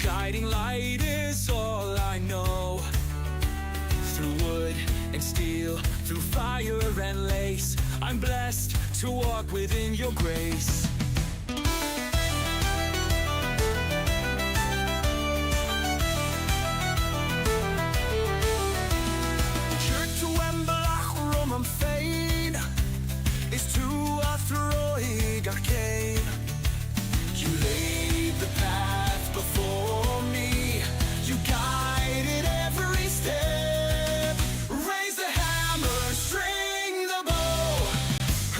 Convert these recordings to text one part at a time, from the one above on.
guiding light is all I know. Through wood and steel, through fire and lace, I'm blessed to walk within your grace. Is to a throig arcane. You laid the path before me. You guided every step. Raise the hammer, string the bow.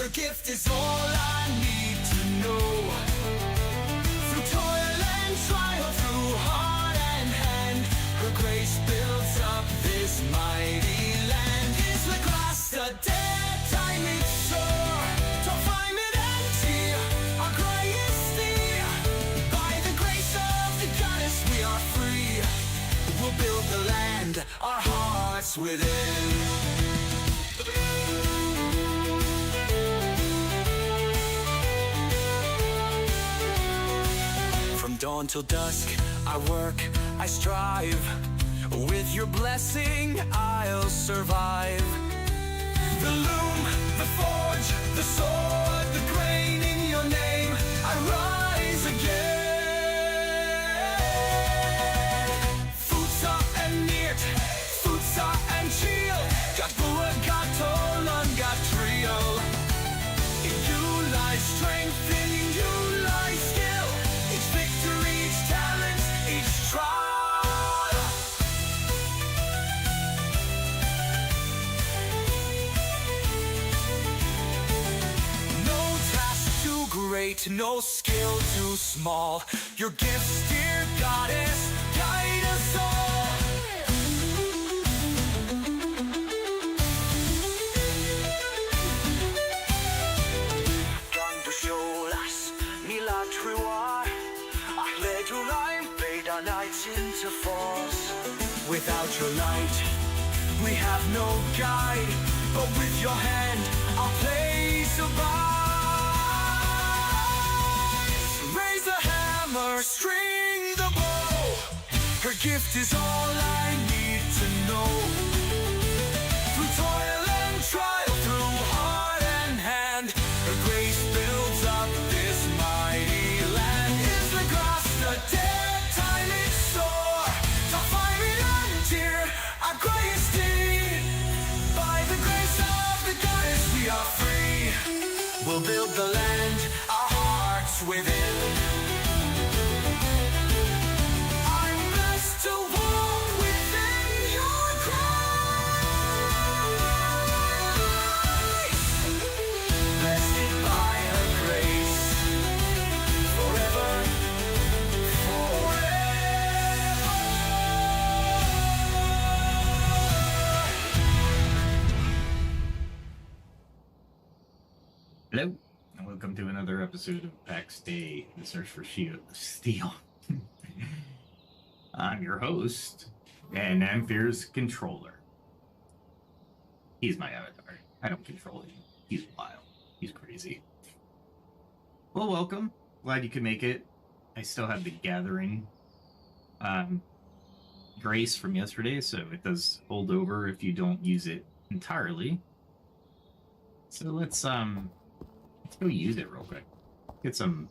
Her gift is all I need to know. Through toil and trial, through heart and hand, her grace builds up this mighty land. Is the grass a dead time it's sure? We'll build the land, our hearts within. From dawn till dusk, I work, I strive. With your blessing, I'll survive. The loom, the forge, the sword, the grain in your name, I rise again. And chill, got bua, got tolan, got trio. In you lies strength, in you lies skill. Each victory, each talent, each trial. No task too great, no skill too small. Your gifts, dear goddess, guide us all. Into falls. Without your light, we have no guide. But with your hand, our place abides. Raise the hammer, string the bow. Her gift is all I need to know. Through toil and trial, through heart and hand, her grace builds up this mighty land. Is the grass the dead? We are free. We'll build the land, our hearts within. I'm blessed to walk within your grace. Blessed by her grace. Forever, forever. Hello, and welcome to another episode of Pax Dei, the search for steel. I'm your host, and Amphir's controller. He's my avatar. I don't control him. He's wild. He's crazy. Well, welcome. Glad you could make it. I still have the gathering grace from yesterday, so it does hold over if you don't use it entirely. So let's go use it real quick. Get some...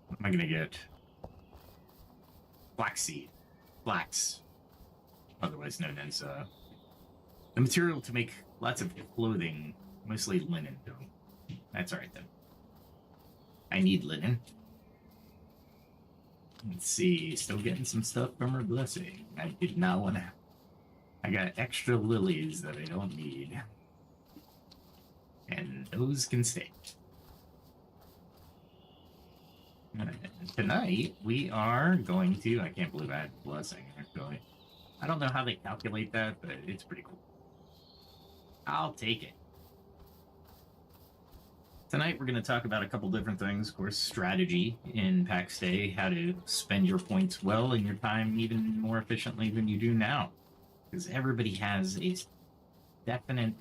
What am I gonna get? Flaxseed. Flax. Otherwise known as, the material to make lots of clothing. Mostly linen, though. That's alright, then. I need linen. Let's see. Still getting some stuff from her blessing. I did not want to... I got extra lilies that I don't need. And those can stay. Tonight, we are going to... I can't believe I had a blessing, actually. I don't know how they calculate that, but it's pretty cool. I'll take it. Tonight, we're going to talk about a couple different things. Of course, strategy in Pax Dei, how to spend your points well and your time even more efficiently than you do now. Because everybody has a definite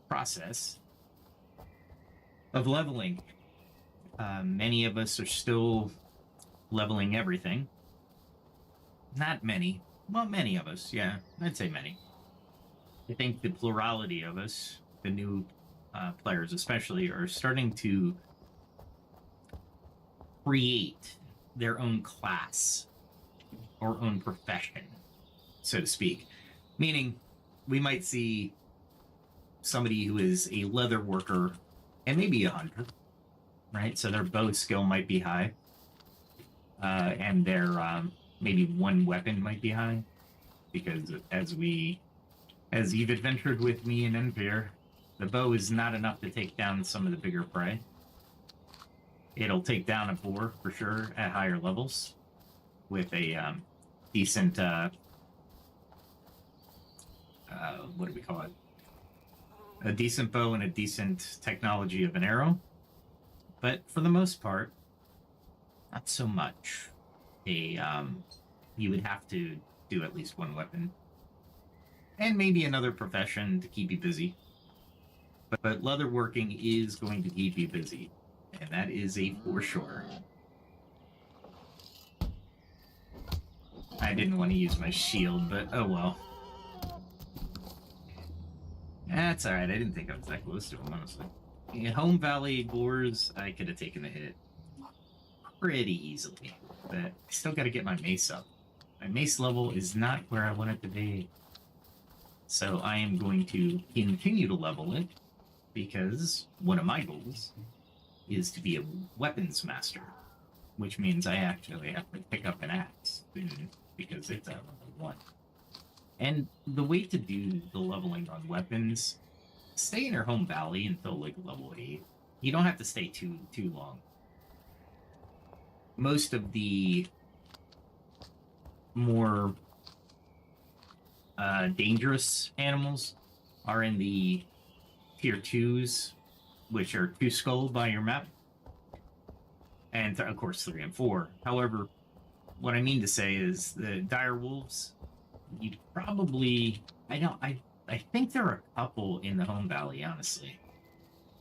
process of leveling. Many of us are still leveling everything. Not many. Well, many of us, yeah. I'd say many. I think the plurality of us, the new players especially, are starting to create their own class or own profession, so to speak. Meaning, we might see somebody who is a leather worker and maybe a hunter, right? So their bow skill might be high, and their maybe one weapon might be high, because as you've adventured with me in Empire, the bow is not enough to take down some of the bigger prey. It'll take down a boar for sure at higher levels with a decent what do we call it? A decent bow and a decent technology of an arrow. But for the most part, not so much. You would have to do at least one weapon. And maybe another profession to keep you busy. But leatherworking is going to keep you busy. And that is a for sure. I didn't want to use my shield, but oh well. That's alright, I didn't think I was that close to him, honestly. In Home Valley boars, I could have taken the hit pretty easily. But I still gotta get my mace up. My mace level is not where I want it to be. So I am going to continue to level it, because one of my goals is to be a weapons master, which means I actually have to pick up an axe soon, because it's at level 1. And the way to do the leveling on weapons, stay in your home valley until like level 8. You don't have to stay too long. Most of the more dangerous animals are in the tier 2s, which are 2 skull by your map, and of course 3 and 4. However, what I mean to say is the dire wolves, you probably, I think there are a couple in the home valley, honestly,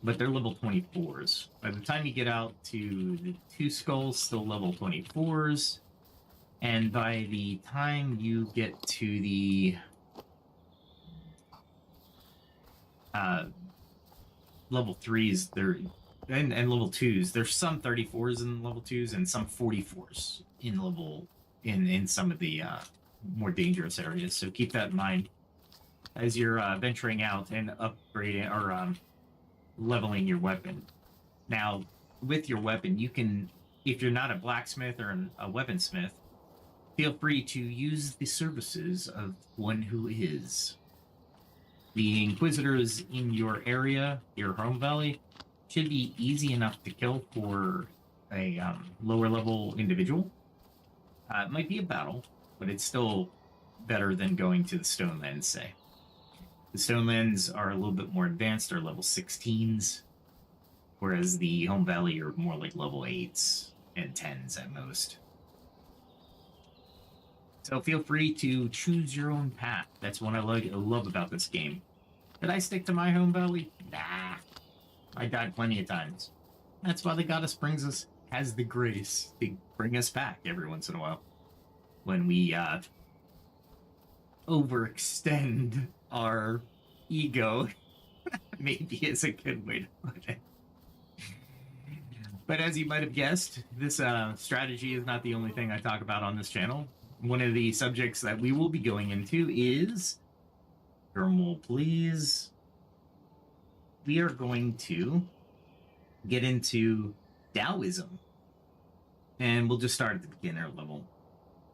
but they're level 24s. By the time you get out to the 2 skulls, still level 24s, and by the time you get to the level 3s, and level 2s, there's some 34s in level 2s and some 44s in some of the more dangerous areas. So keep that in mind as you're venturing out and upgrading or leveling your weapon. Now, with your weapon, you can, if you're not a blacksmith or a weaponsmith, feel free to use the services of one who is. The Inquisitors in your area, your home valley, should be easy enough to kill for a lower level individual. It might be a battle, but it's still better than going to the Stonelands, say. The Stonelands are a little bit more advanced, are level 16s, whereas the home valley are more like level 8s and 10s at most. So feel free to choose your own path. That's what I love about this game. Did I stick to my home valley? Nah. I died plenty of times. That's why the Goddess has the grace to bring us back every once in a while. When we overextend our ego, maybe is a good way to put it. But as you might have guessed, this strategy is not the only thing I talk about on this channel. One of the subjects that we will be going into is, drumroll please, we are going to get into Daoism. And we'll just start at the beginner level.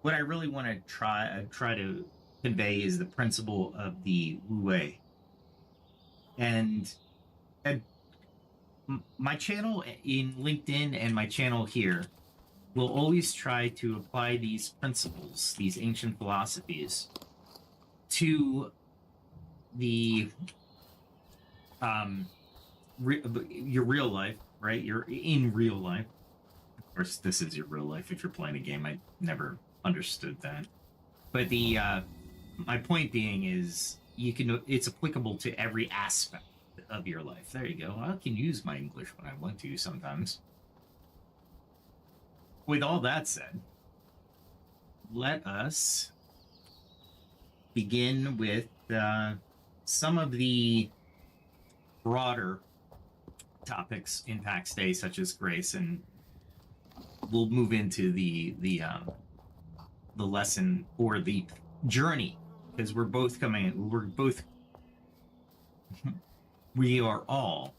What I really want to try to convey is the principle of the Wu Wei. And my channel in LinkedIn and my channel here will always try to apply these principles, these ancient philosophies, to the your real life, right? You're in real life. Of course, this is your real life if you're playing a game. I never understood that. But the my point being is it's applicable to every aspect of your life. There you go. I can use my English when I want to sometimes. with all that said, let us begin with some of the broader topics in Pax Day, such as grace, and we'll move into the lesson or the journey, because we are all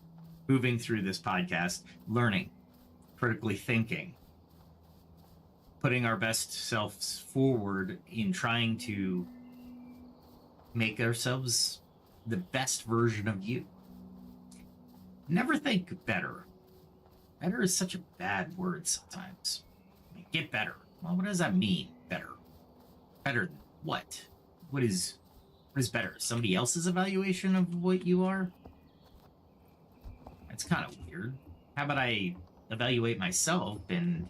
moving through this podcast, learning, critically thinking, putting our best selves forward in trying to make ourselves the best version of you. Never think better. Better is such a bad word sometimes. Get better. Well, what does that mean, better? Better than what? What is better? Somebody else's evaluation of what you are? That's kind of weird. How about I evaluate myself and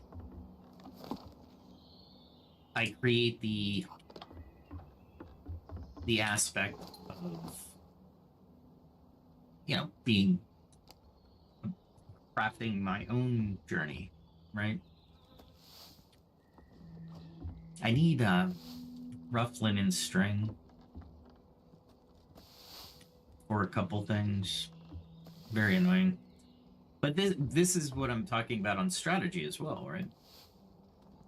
I create the aspect of, being crafting my own journey, right? I need rough linen string for a couple things. Very annoying. But this is what I'm talking about on strategy as well, right?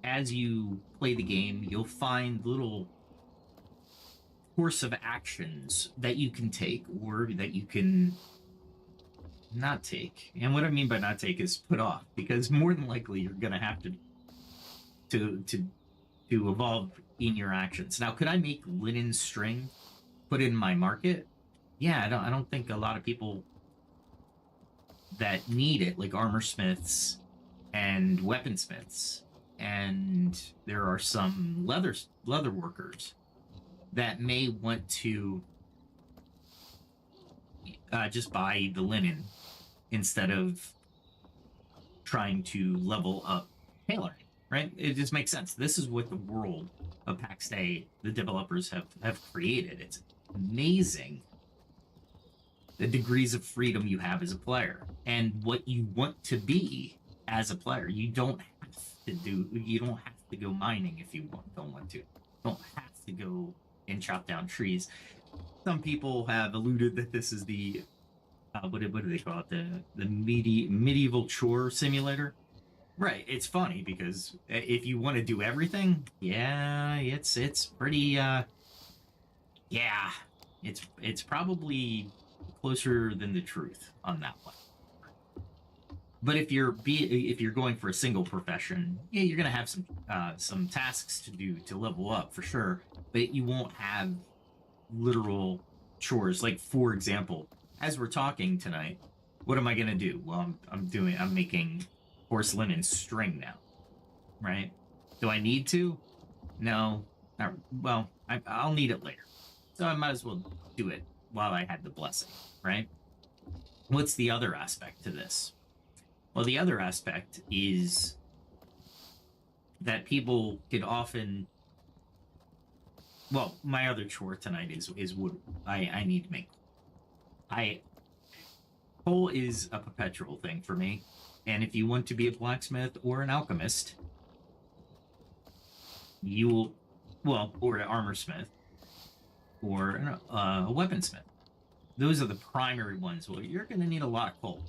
As you play the game, you'll find little course of actions that you can take or that you can not take. And what I mean by not take is put off, because more than likely you're going to have to evolve in your actions. Now, could I make linen string, put it in my market? Yeah, I don't think a lot of people that need it, like armor smiths and weaponsmiths, and there are some leather workers that may want to just buy the linen instead of trying to level up tailoring, right? It just makes sense. This is what the world of Pax Dei, the developers have created. It's amazing the degrees of freedom you have as a player and what you want to be as a player. You don't have to go mining if you don't want to. You don't have to go and chop down trees. Some people have alluded that this is the what do they call it? The medieval chore simulator. Right. It's funny because if you want to do everything, yeah, it's pretty it's probably closer than the truth on that one. But if you're going for a single profession, yeah, you're gonna have some tasks to do to level up for sure, but you won't have literal chores. Like, for example, as we're talking tonight, what am I gonna do? Well, I'm making horse linen string now, right? Do I need to? No. Well, I'll need it later, so I might as well do it while I had the blessing, right? What's the other aspect to this? Well, the other aspect is that people can often. Well, my other chore tonight is wood. I need to make. Coal is a perpetual thing for me, and if you want to be a blacksmith or an alchemist, or an armor smith, or a weaponsmith. Those are the primary ones. Well, you're going to need a lot of coal.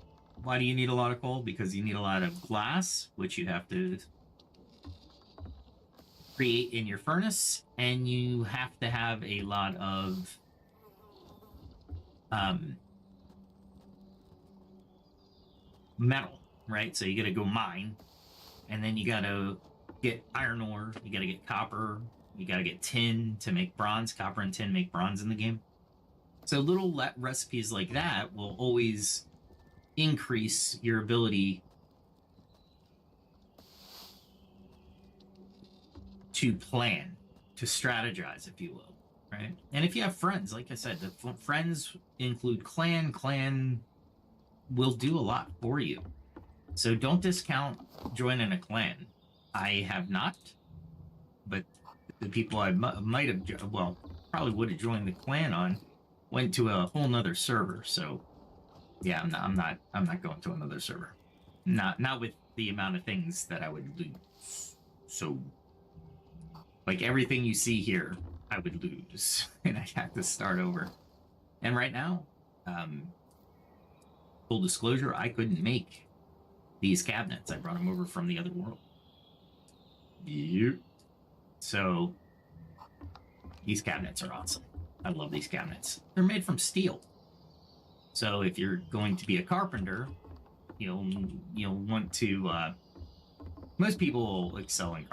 Why do you need a lot of coal? Because you need a lot of glass, which you have to create in your furnace, and you have to have a lot of metal, right? So you got to go mine, and then you got to get iron ore, you got to get copper, you got to get tin to make bronze. Copper and tin make bronze in the game. So little recipes like that will always increase your ability to plan, to strategize, if you will, right? And if you have friends, like I said, the friends include clan. Clan will do a lot for you. So don't discount joining a clan. I have not, but the people I might have, probably would have joined the clan on, went to a whole nother server. So yeah, I'm not going to another server. Not with the amount of things that I would lose. So, like everything you see here, I would lose, and I'd have to start over. And right now, full disclosure, I couldn't make these cabinets. I brought them over from the other world. Yep. So these cabinets are awesome. I love these cabinets. They're made from steel. So if you're going to be a carpenter, you'll want to. Most people will excel in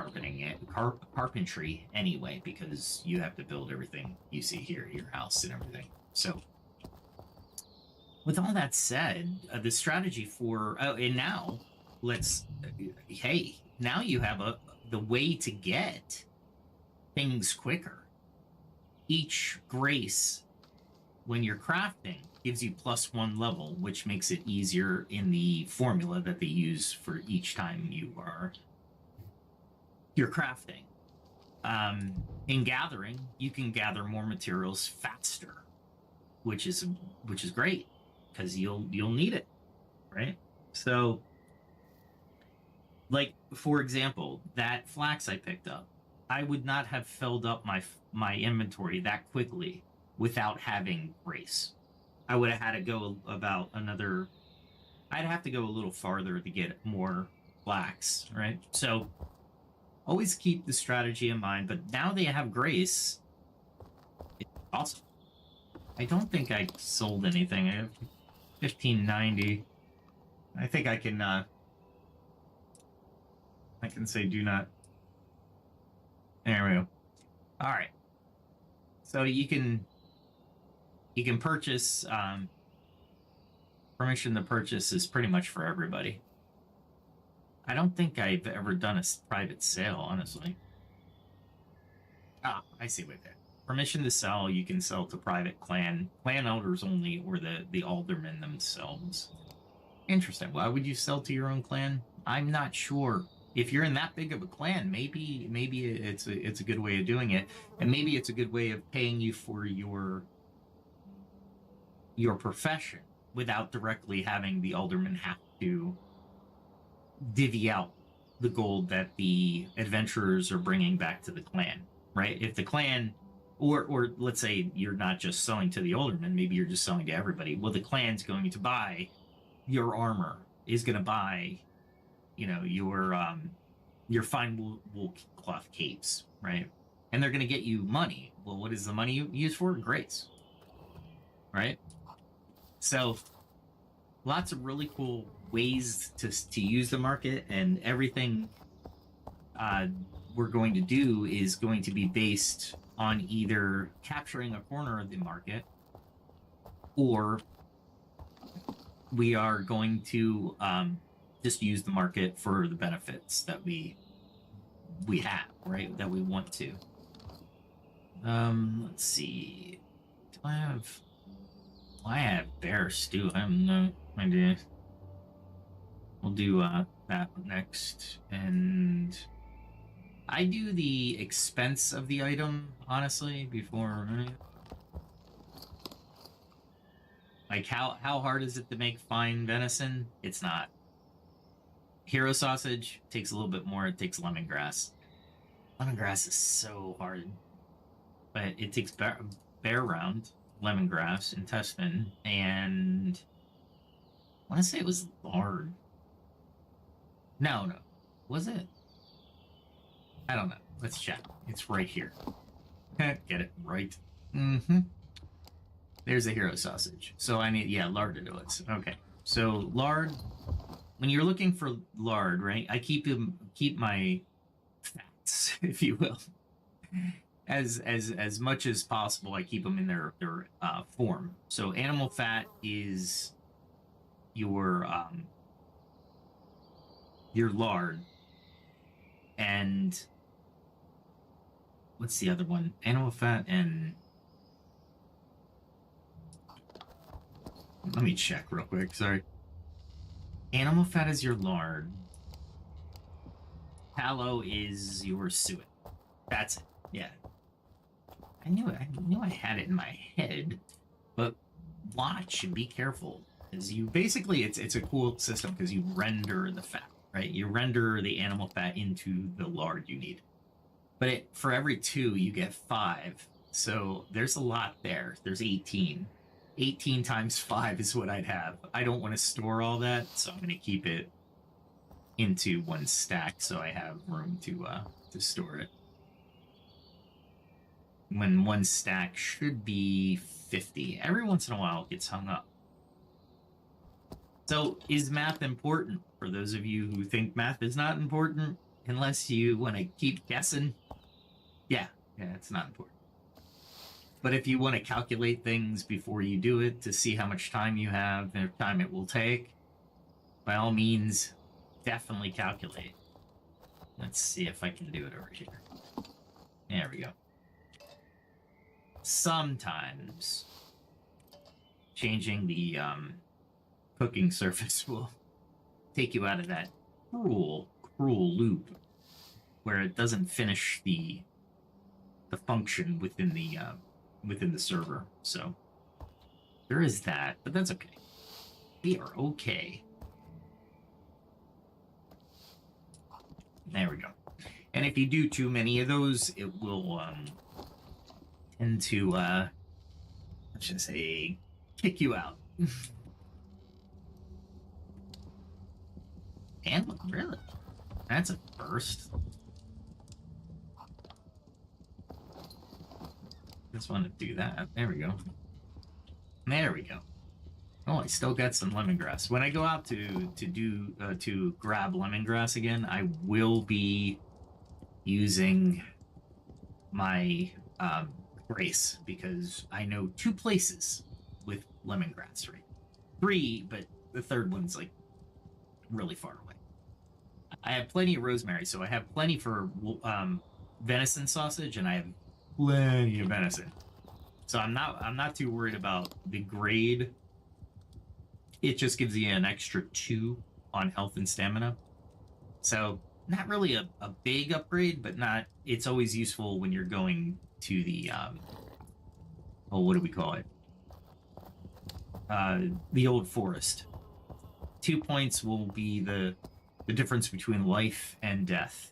carpentry anyway, because you have to build everything you see here, your house and everything. So, with all that said, the strategy for and now now you have the way to get things quicker. Each grace, when you're crafting, gives you +1 level, which makes it easier in the formula that they use for each time you're crafting. In gathering, you can gather more materials faster, which is great, because you'll need it, right? So, like, for example, that flax I picked up, I would not have filled up my inventory that quickly without having grace. I would have had to go I'd have to go a little farther to get more flax, right? So always keep the strategy in mind, but now they have grace. It's awesome. I don't think I sold anything. I have 1590. I think I can say do not. There we go. All right. So you can purchase. Permission to purchase is pretty much for everybody. I don't think I've ever done a private sale, honestly. Ah, I see what that. Permission to sell, you can sell to private clan elders only, or the aldermen themselves. Interesting. Why would you sell to your own clan? I'm not sure. If you're in that big of a clan, maybe it's a good way of doing it, and maybe it's a good way of paying you for your profession without directly having the aldermen have to divvy out the gold that the adventurers are bringing back to the clan, right? If the clan, or let's say you're not just selling to the aldermen, maybe you're just selling to everybody. Well, the clan's going to buy your armor, is going to buy, your fine wool cloth capes, right? And they're going to get you money. Well, what is the money used for? Grace, right? So lots of really cool ways to use the market, and everything we're going to do is going to be based on either capturing a corner of the market, or we are going to just use the market for the benefits that we have, right? That we want to. Let's see. Do I have bear stew? I have no idea. We'll do that next. And I do the expense of the item, honestly, before. Like, how hard is it to make fine venison? It's not. Hero sausage takes a little bit more. It takes lemongrass. Lemongrass is so hard. But it takes bear round, lemongrass, intestine, and I want to say it was lard. No. Was it? I don't know. Let's check. It's right here. Get it right. There's a hero sausage. So I need, lard to do it. Okay. So lard, when you're looking for lard, right? I keep my fats, if you will, as much as possible. I keep them in their form. So animal fat is your lard, and what's the other one? Animal fat and, let me check real quick. Sorry. Animal fat is your lard. Tallow is your suet. That's it. Yeah. I knew I had it in my head, but watch and be careful. is you basically it's a cool system because you render the fat, right? You render the animal fat into the lard you need. But for every 2, you get 5. So there's a lot there. There's 18. 18 times 5 is what I'd have. I don't want to store all that, so I'm going to keep it into one stack so I have room to store it. When one stack should be 50. Every once in a while it gets hung up. So is math important? For those of you who think math is not important, unless you want to keep guessing, yeah, it's not important. But if you want to calculate things before you do it to see how much time you have and time it will take, by all means, definitely calculate. Let's see if I can do it over here. There we go. Sometimes changing the cooking surface will take you out of that cruel loop where it doesn't finish the function within the server. So there is that, but that's okay. We are okay. There we go. And if you do too many of those, it will tend to let's just say kick you out. And really, that's a first. Just want to do that. There we go. There we go. Oh, I still got some lemongrass. When I go out to grab lemongrass again, I will be using my brace because I know 2 places with lemongrass, right? 3, but the third one's like really far away. I have plenty of rosemary, so I have plenty for venison sausage, and I have plenty of venison. So I'm not too worried about the grade. It just gives you an extra 2 on health and stamina. So not really a big upgrade, but it's always useful when you're going to the what do we call it? The old forest. 2 points will be the difference between life and death.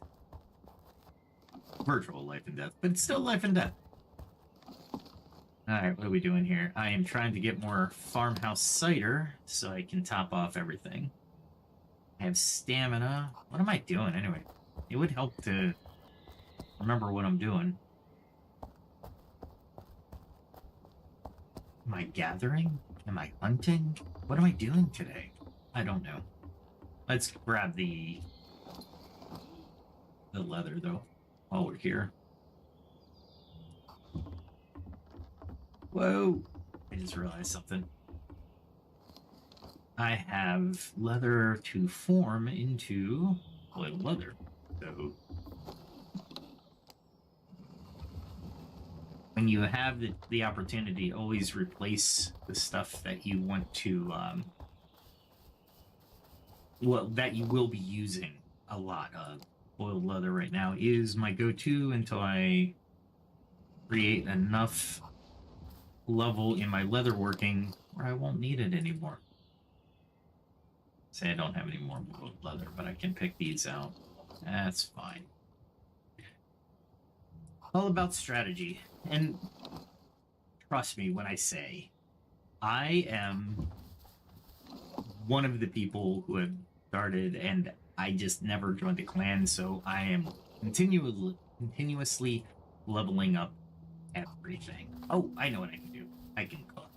Virtual life and death, but it's still life and death. Alright, what are we doing here? I am trying to get more farmhouse cider so I can top off everything. I have stamina. What am I doing anyway? It would help to remember what I'm doing. Am I gathering? Am I hunting? What am I doing today? I don't know. Let's grab the leather though while we're here. Whoa! I just realized something. I have leather to form into oiled leather. So when you have the opportunity, always replace the stuff that you want to that you will be using a lot of. Oiled leather right now is my go-to until I create enough level in my leather working where I won't need it anymore. Say I don't have any more oiled leather, but I can pick these out. That's fine. All about strategy. And trust me when I say I am one of the people who have started, and I just never joined a clan, so I am continuously leveling up everything. Oh, I know what I can do. I can cook.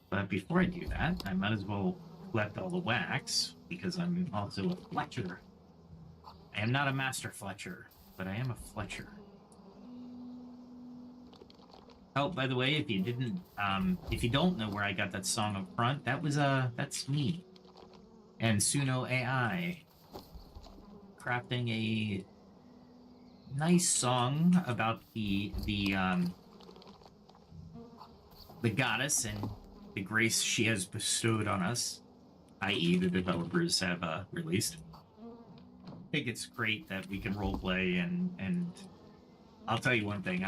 But before I do that, I might as well collect all the wax, because I'm also a Fletcher. I am not a Master Fletcher, but I am a Fletcher. Oh, by the way, if you don't know where I got that song up front, that's me. And Suno AI crafting a nice song about the goddess and the grace she has bestowed on us, i.e. the developers have released. I think it's great that we can roleplay, and I'll tell you one thing,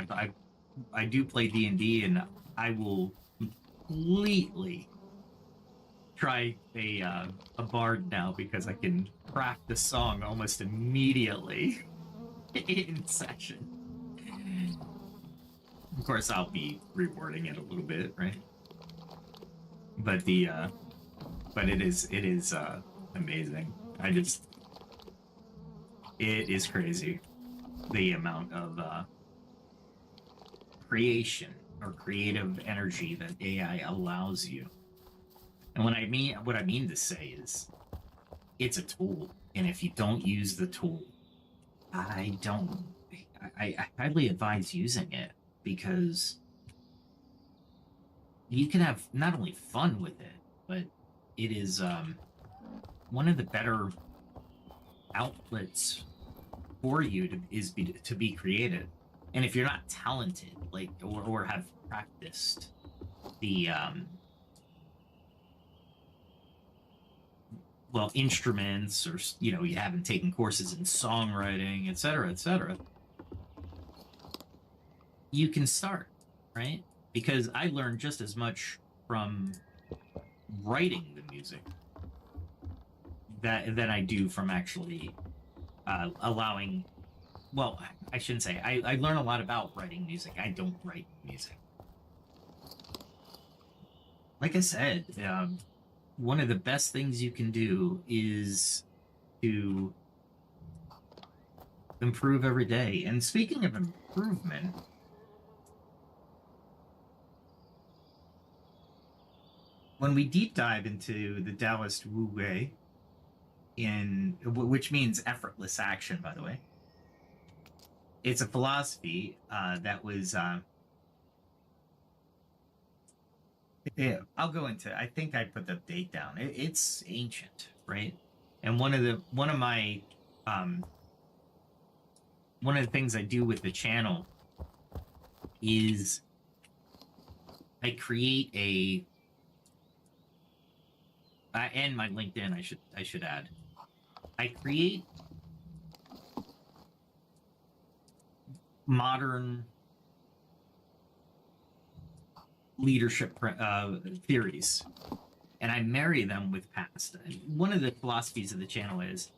I do play D&D, and I will completely try a bard now because I can craft the song almost immediately in session. Of course, I'll be rewording it a little bit, right? But it is amazing. It is crazy the amount of creation or creative energy that AI allows you. And what I mean to say is, it's a tool, and if you don't use the tool, I highly advise using it, because you can have not only fun with it, but it is one of the better outlets for you to be creative. And if you're not talented, like or have practiced the instruments, or you haven't taken courses in songwriting, etc., you can start, right? Because I learned just as much from writing the music than I do from actually allowing. Well, I shouldn't say. I learn a lot about writing music. I don't write music. Like I said, one of the best things you can do is to improve every day. And speaking of improvement, when we deep dive into the Daoist Wu Wei, which means effortless action, by the way, it's a philosophy that was. Yeah, I'll go into. I think I put the date down. It's ancient, right? And one of the things I do with the channel is I create and my LinkedIn. I should add. I create modern leadership theories, and I marry them with past. One of the philosophies of the channel is,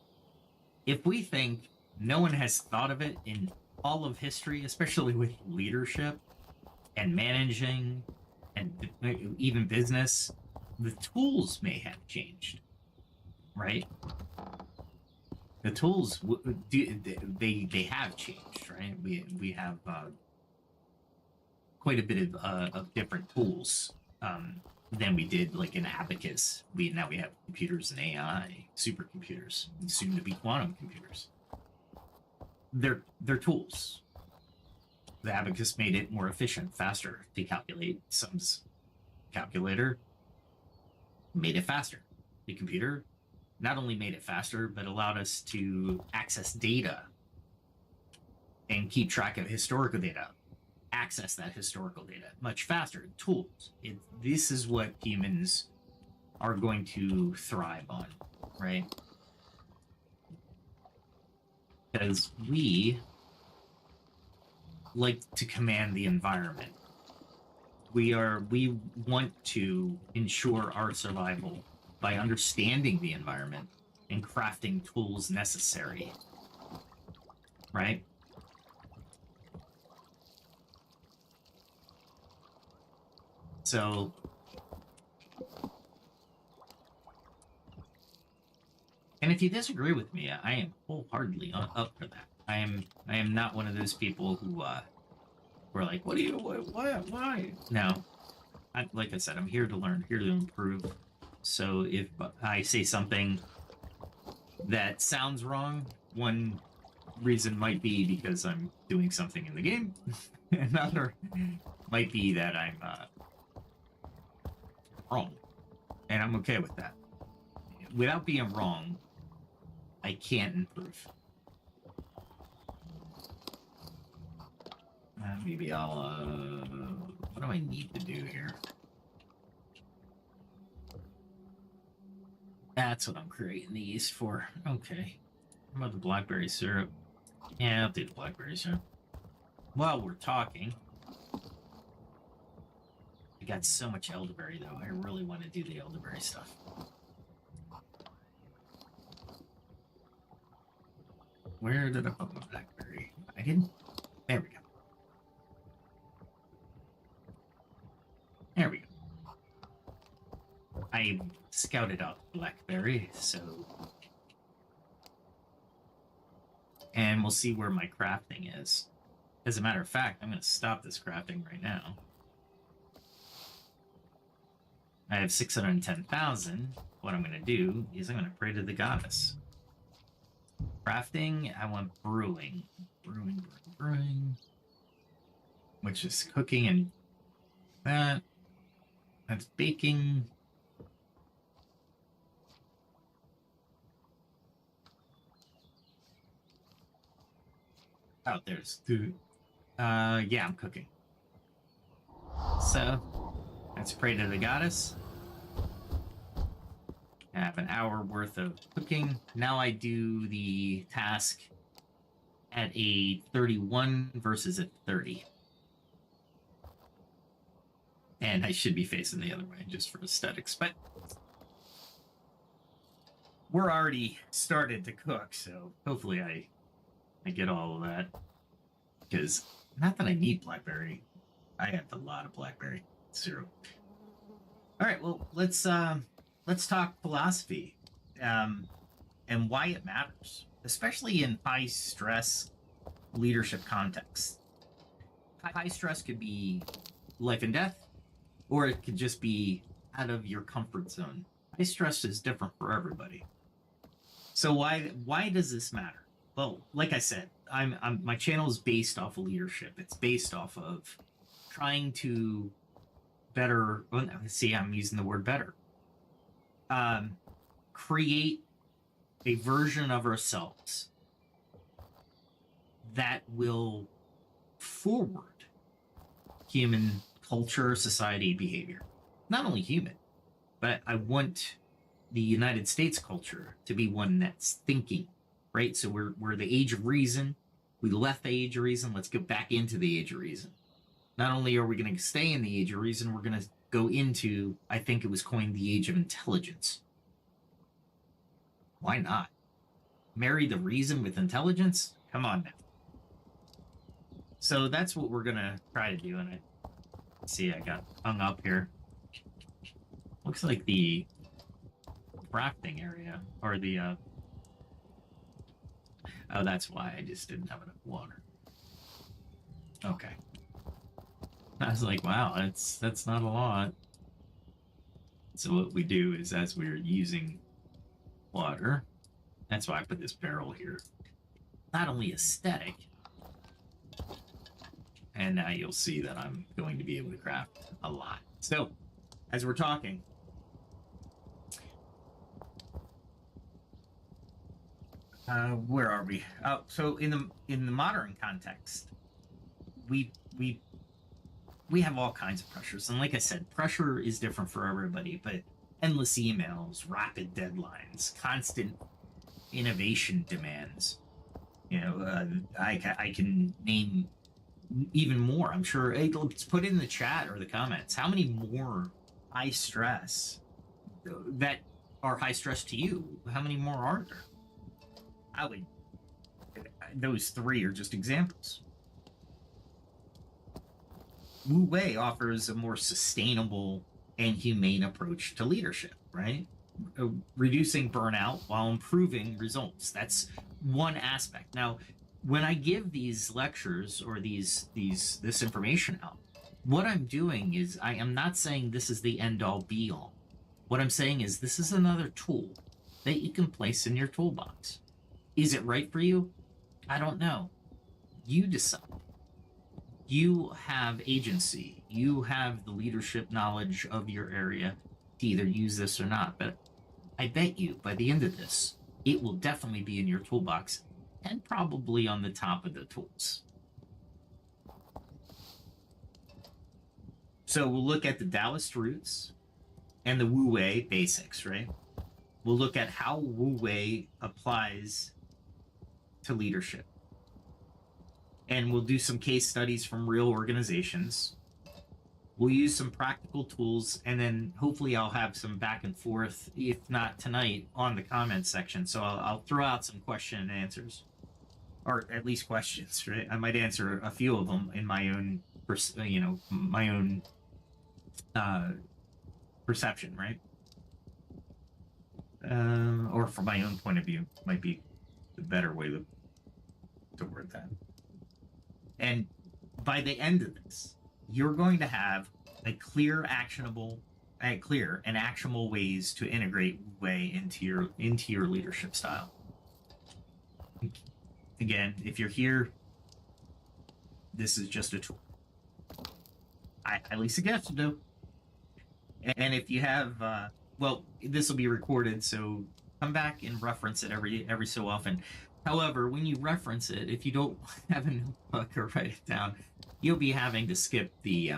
if we think no one has thought of it in all of history, especially with leadership and managing and even business, the tools may have changed, right? The tools they have changed, right? We have quite a bit of different tools than we did, like in abacus. Now we have computers and AI, supercomputers, and soon to be quantum computers. They're tools. The abacus made it more efficient, faster to calculate sums. Calculator made it faster. The computer not only made it faster, but allowed us to access data and keep track of historical data, access that historical data much faster. Tools. This is what humans are going to thrive on, right? Because we like to command the environment. We want to ensure our survival by understanding the environment and crafting tools necessary, right? So and if you disagree with me, I am wholeheartedly up for that. I am not one of those people who were like, why? No, like I said, I'm here to learn, here to improve. So if I say something that sounds wrong, one reason might be because I'm doing something in the game. Another might be that I'm wrong, and I'm okay with that. Without being wrong, I can't improve. Maybe I'll what do I need to do here? That's what I'm creating these for. Okay. How about the blackberry syrup? Yeah, I'll do the blackberry syrup. While we're talking, I got so much elderberry, though. I really want to do the elderberry stuff. Where did I put my BlackBerry? I didn't. There we go. There we go. I scouted out BlackBerry, so... And we'll see where my crafting is. As a matter of fact, I'm going to stop this crafting right now. I have 610,000. What I'm going to do is I'm going to pray to the goddess. Crafting, I want brewing. Brewing. Which is cooking and that. That's baking. Oh, there's food. Yeah, I'm cooking. So, let's pray to the goddess. I have an hour worth of cooking. Now I do the task at a 31 versus a 30. And I should be facing the other way just for aesthetics, but we're already started to cook, so hopefully I get all of that. Because not that I need BlackBerry. I have a lot of BlackBerry. 0. All right, well, let's talk philosophy and why it matters, especially in high stress leadership contexts. High stress could be life and death, or it could just be out of your comfort zone. High stress is different for everybody. So why does this matter? Well, like I said, my channel is based off of leadership. It's based off of trying to better. Well, see, I'm using the word better. Create a version of ourselves that will forward human culture, society, behavior. Not only human, but I want the United States culture to be one that's thinking, right? So we're the age of reason. We left the age of reason. Let's go back into the age of reason. Not only are we going to stay in the age of reason, we're going to go into, I think it was coined, the age of intelligence. Why not? Marry the reason with intelligence? Come on now. So that's what we're going to try to do. And I got hung up here. Looks like the crafting area, or the, oh, that's why I just didn't have enough water. Okay. I was like, wow, that's not a lot. So what we do is, as we're using water, that's why I put this barrel here. Not only aesthetic, and now you'll see that I'm going to be able to craft a lot. So, as we're talking, where are we? So in the modern context, we have all kinds of pressures, and like I said, pressure is different for everybody. But endless emails, rapid deadlines, constant innovation demands. You know, I can name even more. I'm sure. Hey, let's put it in the chat or the comments. How many more high stress that are high stress to you? How many more are there? Those 3 are just examples. Wu Wei offers a more sustainable and humane approach to leadership, right? Reducing burnout while improving results. That's one aspect. Now, when I give these lectures or this information out, what I'm doing is I am not saying this is the end-all be-all. What I'm saying is this is another tool that you can place in your toolbox. Is it right for you? I don't know. You decide. You have agency. You have the leadership knowledge of your area to either use this or not. But I bet you by the end of this, it will definitely be in your toolbox and probably on the top of the tools. So we'll look at the Daoist roots and the Wu Wei basics, right? We'll look at how Wu Wei applies to leadership. And we'll do some case studies from real organizations. We'll use some practical tools, and then hopefully I'll have some back and forth, if not tonight, on the comments section. So I'll throw out some question and answers. or at least questions, right? I might answer a few of them in my own, my own uh, perception, right? Or from my own point of view might be the better way to word that. And by the end of this, you're going to have a clear and actionable ways to integrate way into your leadership style. Again, if you're here, this is just a tool. I highly suggest to do. And if you have, well, this will be recorded, so come back and reference it every so often. However, when you reference it, if you don't have a notebook or write it down, you'll be having to skip the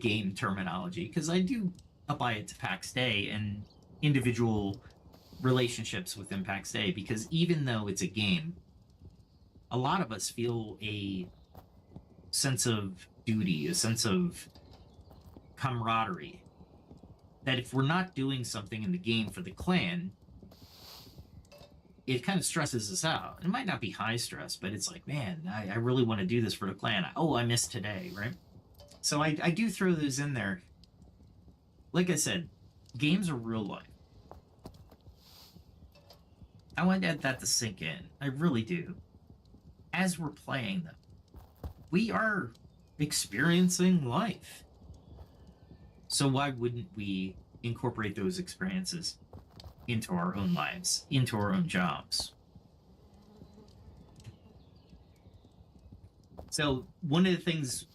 game terminology, because I do apply it to Pax Dei and individual relationships within Pax Dei, because even though it's a game, a lot of us feel a sense of duty, a sense of camaraderie, that if we're not doing something in the game for the clan, it kind of stresses us out. It might not be high stress, but it's like, man, I really want to do this for the clan. Oh, I missed today, right? So I do throw those in there. Like I said, games are real life. I want that to sink in. I really do. As we're playing them, we are experiencing life. So why wouldn't we incorporate those experiences into our own lives, into our own jobs? So one of the things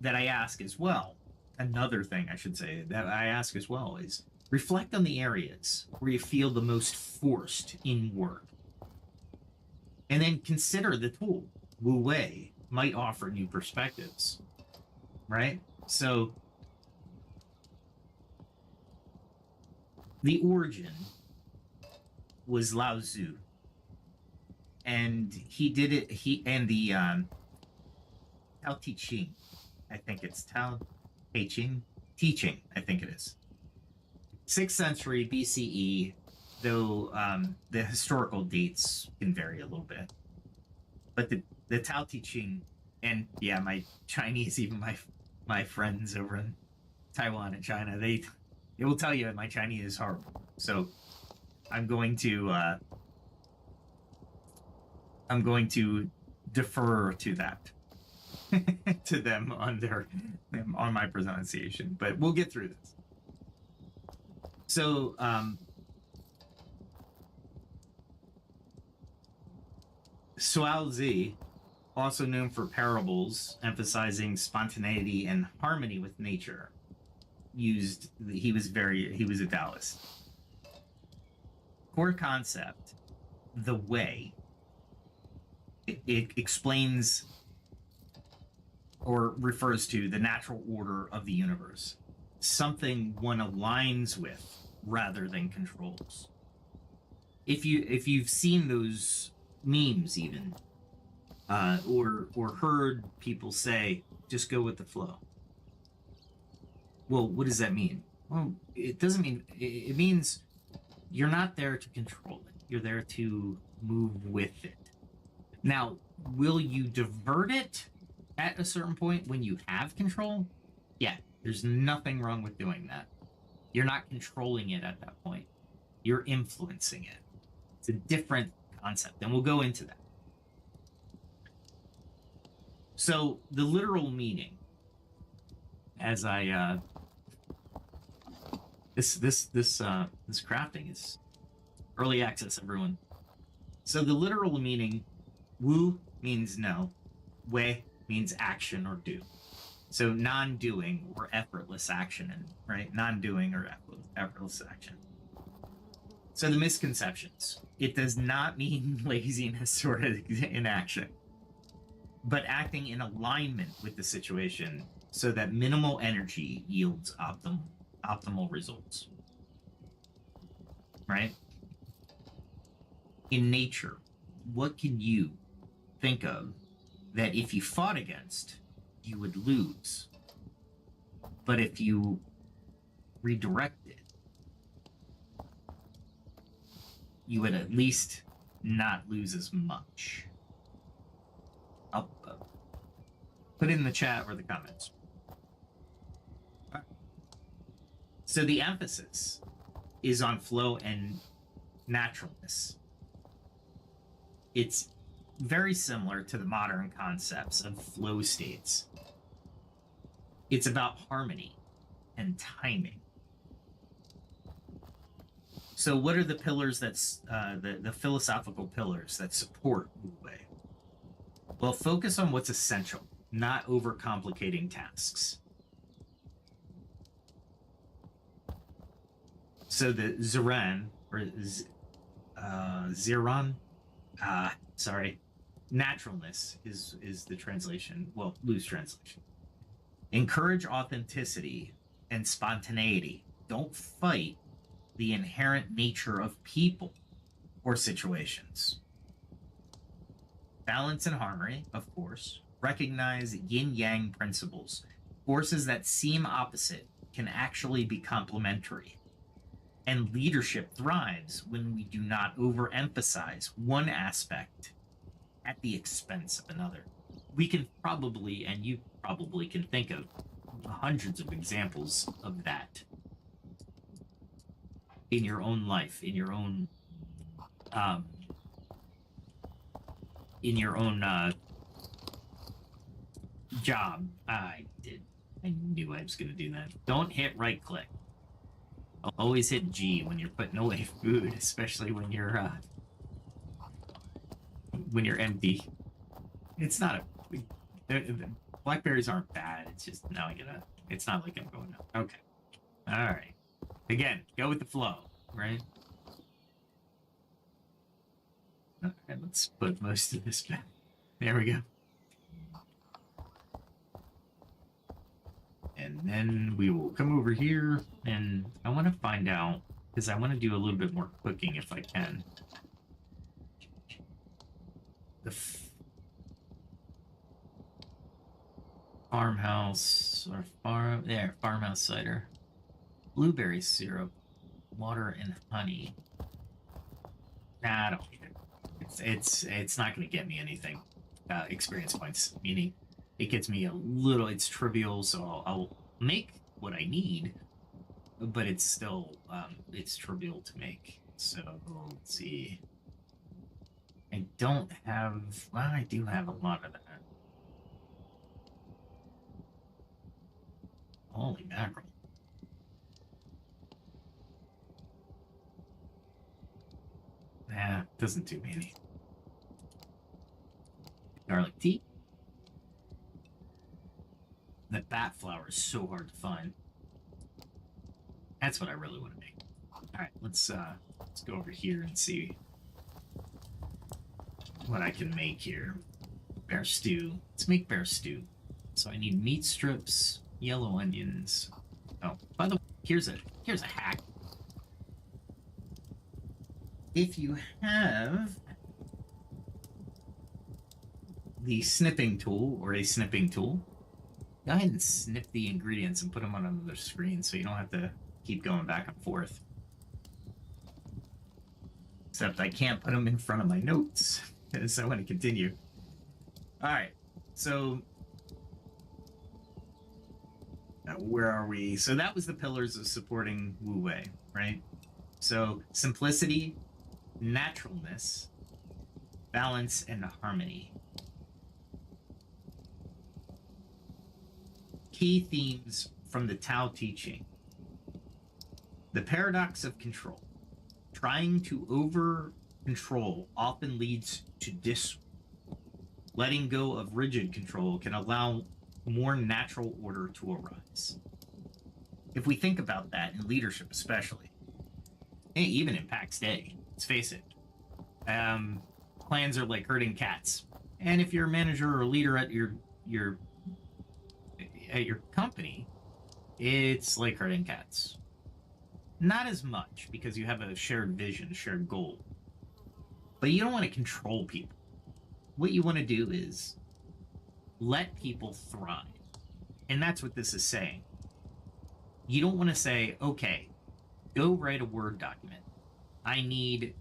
that I ask as well, another thing I should say that I ask as well, is reflect on the areas where you feel the most forced in work. And then consider the tool, Wu Wei, might offer new perspectives, right? So the origin was Lao Tzu, and he did it. The Tao Te Ching, I think it's Tao Te Ching, teaching, I think it is. 6th century BCE, though the historical dates can vary a little bit. But the Tao Te Ching, and yeah, my Chinese, even my friends over in Taiwan and China, they will tell you my Chinese is horrible. So I'm going to defer to that to them on my pronunciation, but we'll get through this. So Zhuangzi, also known for parables emphasizing spontaneity and harmony with nature, he was a Taoist. Core concept, the way, it explains or refers to the natural order of the universe, something one aligns with rather than controls. If you've seen those memes even, or heard people say, just go with the flow. Well, what does that mean? Well, it doesn't mean, it means you're not there to control it. You're there to move with it. Now, will you divert it at a certain point when you have control? Yeah, there's nothing wrong with doing that. You're not controlling it at that point. You're influencing it. It's a different concept, and we'll go into that. So the literal meaning, as I this crafting is early access, everyone. So the literal meaning, Wu means no, Wei means action or do. So non-doing or effortless action, right? Non-doing or effortless action. So the misconceptions. It does not mean laziness or inaction, but acting in alignment with the situation so that minimal energy yields optimal results. Right? In nature, what can you think of that if you fought against, you would lose? But if you redirected, you would at least not lose as much. I'll put it in the chat or the comments. So the emphasis is on flow and naturalness. It's very similar to the modern concepts of flow states. It's about harmony and timing. So what are the pillars that's the philosophical pillars that support Wu Wei? Well, focus on what's essential, not overcomplicating tasks. So the Ziran, or Ziran, sorry, naturalness is the translation, well, loose translation. Encourage authenticity and spontaneity. Don't fight the inherent nature of people or situations. Balance and harmony, of course. Recognize yin-yang principles. Forces that seem opposite can actually be complementary. And leadership thrives when we do not overemphasize one aspect at the expense of another. We can probably, and you probably can think of hundreds of examples of that in your own life, in your own job. I knew I was going to do that. Don't hit right click. Always hit G when you're putting away food, especially when you're empty. It's not the blackberries aren't bad. It's just now it's not like I'm going up. Okay. All right. Again, go with the flow, right? Okay, let's put most of this back. There we go. And then we will come over here, and I want to find out, because I want to do a little bit more cooking if I can. The farmhouse, or farmhouse cider. Blueberry syrup, water, and honey. Nah, I don't need it. It's not going to get me anything. Experience points, meaning it gets me a little, it's trivial, so I'll make what I need, but it's still, it's trivial to make. So, let's see. I don't have, well, I do have a lot of that. Holy mackerel. Nah, doesn't do me any. Garlic tea. The bat flower is so hard to find. That's what I really want to make. All right, let's go over here and see what I can make here. Bear stew. Let's make bear stew. So I need meat strips, yellow onions. Oh, by the way, here's a hack. If you have the snipping tool or a snipping tool, go ahead and snip the ingredients and put them on another screen so you don't have to keep going back and forth. Except I can't put them in front of my notes because I want to continue. All right, so where are we? So that was the pillars of supporting Wu Wei, right? So simplicity, naturalness, balance, and harmony. Key themes from the Tao teaching. The paradox of control. Trying to over-control often leads to disorder. Letting go of rigid control can allow more natural order to arise. If we think about that in leadership especially, and even in Pax Dei, let's face it, plans are like herding cats. And if you're a manager or a leader at your company, it's like herding cats. Not as much because you have a shared vision, shared goal. But you don't want to control people. What you want to do is let people thrive. And that's what this is saying. You don't want to say, okay, go write a Word document. I need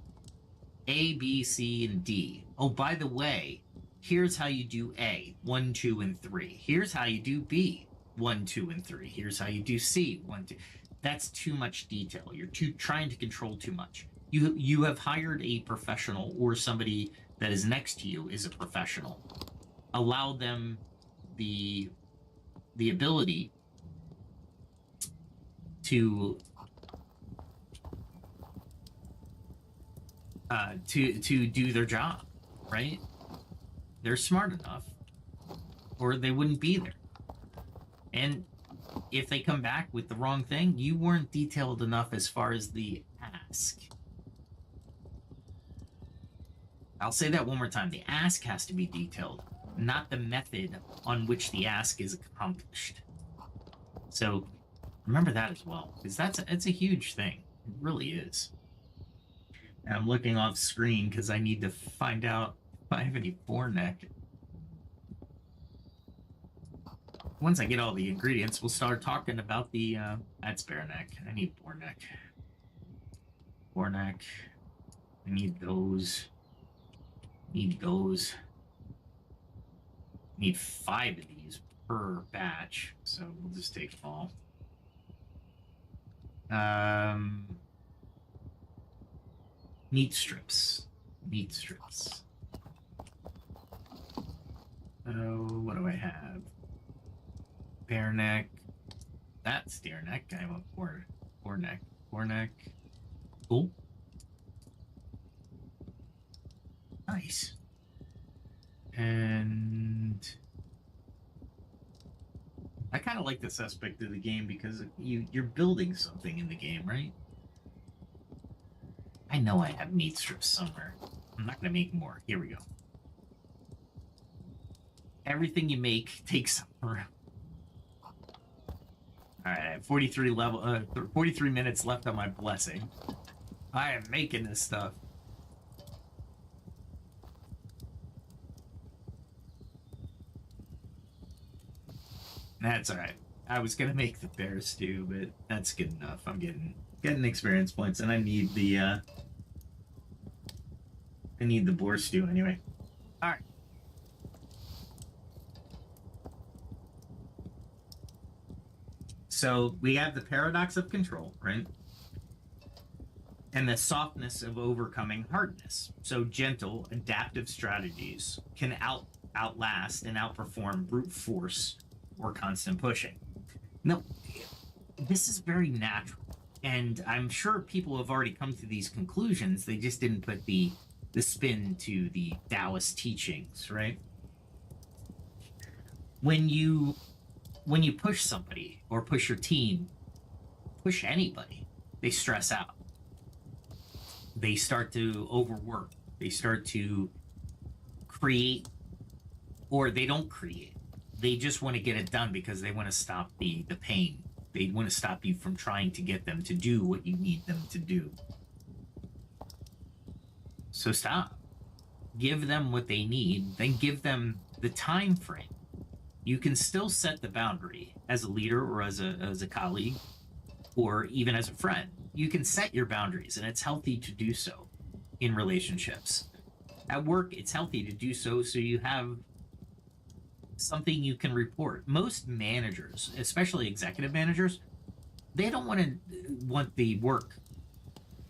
A, B, C, and D. Oh, by the way, Here's how you do A, 1, 2, and 3. Here's how you do B, 1, 2, and 3. Here's how you do C, 1, 2. That's too much detail. You're trying to control too much. You have hired a professional, or somebody that is next to you is a professional. Allow them the ability to do their job, right? They're smart enough, or they wouldn't be there. And if they come back with the wrong thing, you weren't detailed enough as far as the ask. I'll say that one more time. The ask has to be detailed, not the method on which the ask is accomplished. So remember that as well, because it's a huge thing. It really is. And I'm looking off screen because I need to find out if I have any boar neck. Once I get all the ingredients, we'll start talking about the, that's bear neck. I need boar neck. Boar neck. I need those. Need those. Need 5 of these per batch, so we'll just take them all. Meat strips. Meat strips. Oh, what do I have? Bear neck. That's deer neck. I want boar neck. Boar neck. Cool. Nice. And I kind of like this aspect of the game because you're building something in the game, right? I know I have meat strips somewhere. I'm not going to make more. Here we go. Everything you make takes some room. All right, I have 43 minutes left on my blessing. I am making this stuff. That's all right. I was gonna make the bear stew, but that's good enough. I'm getting experience points, and I need the boar stew anyway. All right. So we have the paradox of control, right? And the softness of overcoming hardness. So gentle, adaptive strategies can outlast and outperform brute force or constant pushing. No, this is very natural. And I'm sure people have already come to these conclusions. They just didn't put the spin to the Daoist teachings, right? When you push somebody or push your team, push anybody, they stress out. They start to overwork. They start to create, or they don't create. They just want to get it done because they want to stop the pain. They want to stop you from trying to get them to do what you need them to do. So stop. Give them what they need, then give them the time frame. You can still set the boundary as a leader or as a colleague or even as a friend. You can set your boundaries, and it's healthy to do so in relationships. At work, it's healthy to do so you have something you can report. Most managers, especially executive managers, they don't want the work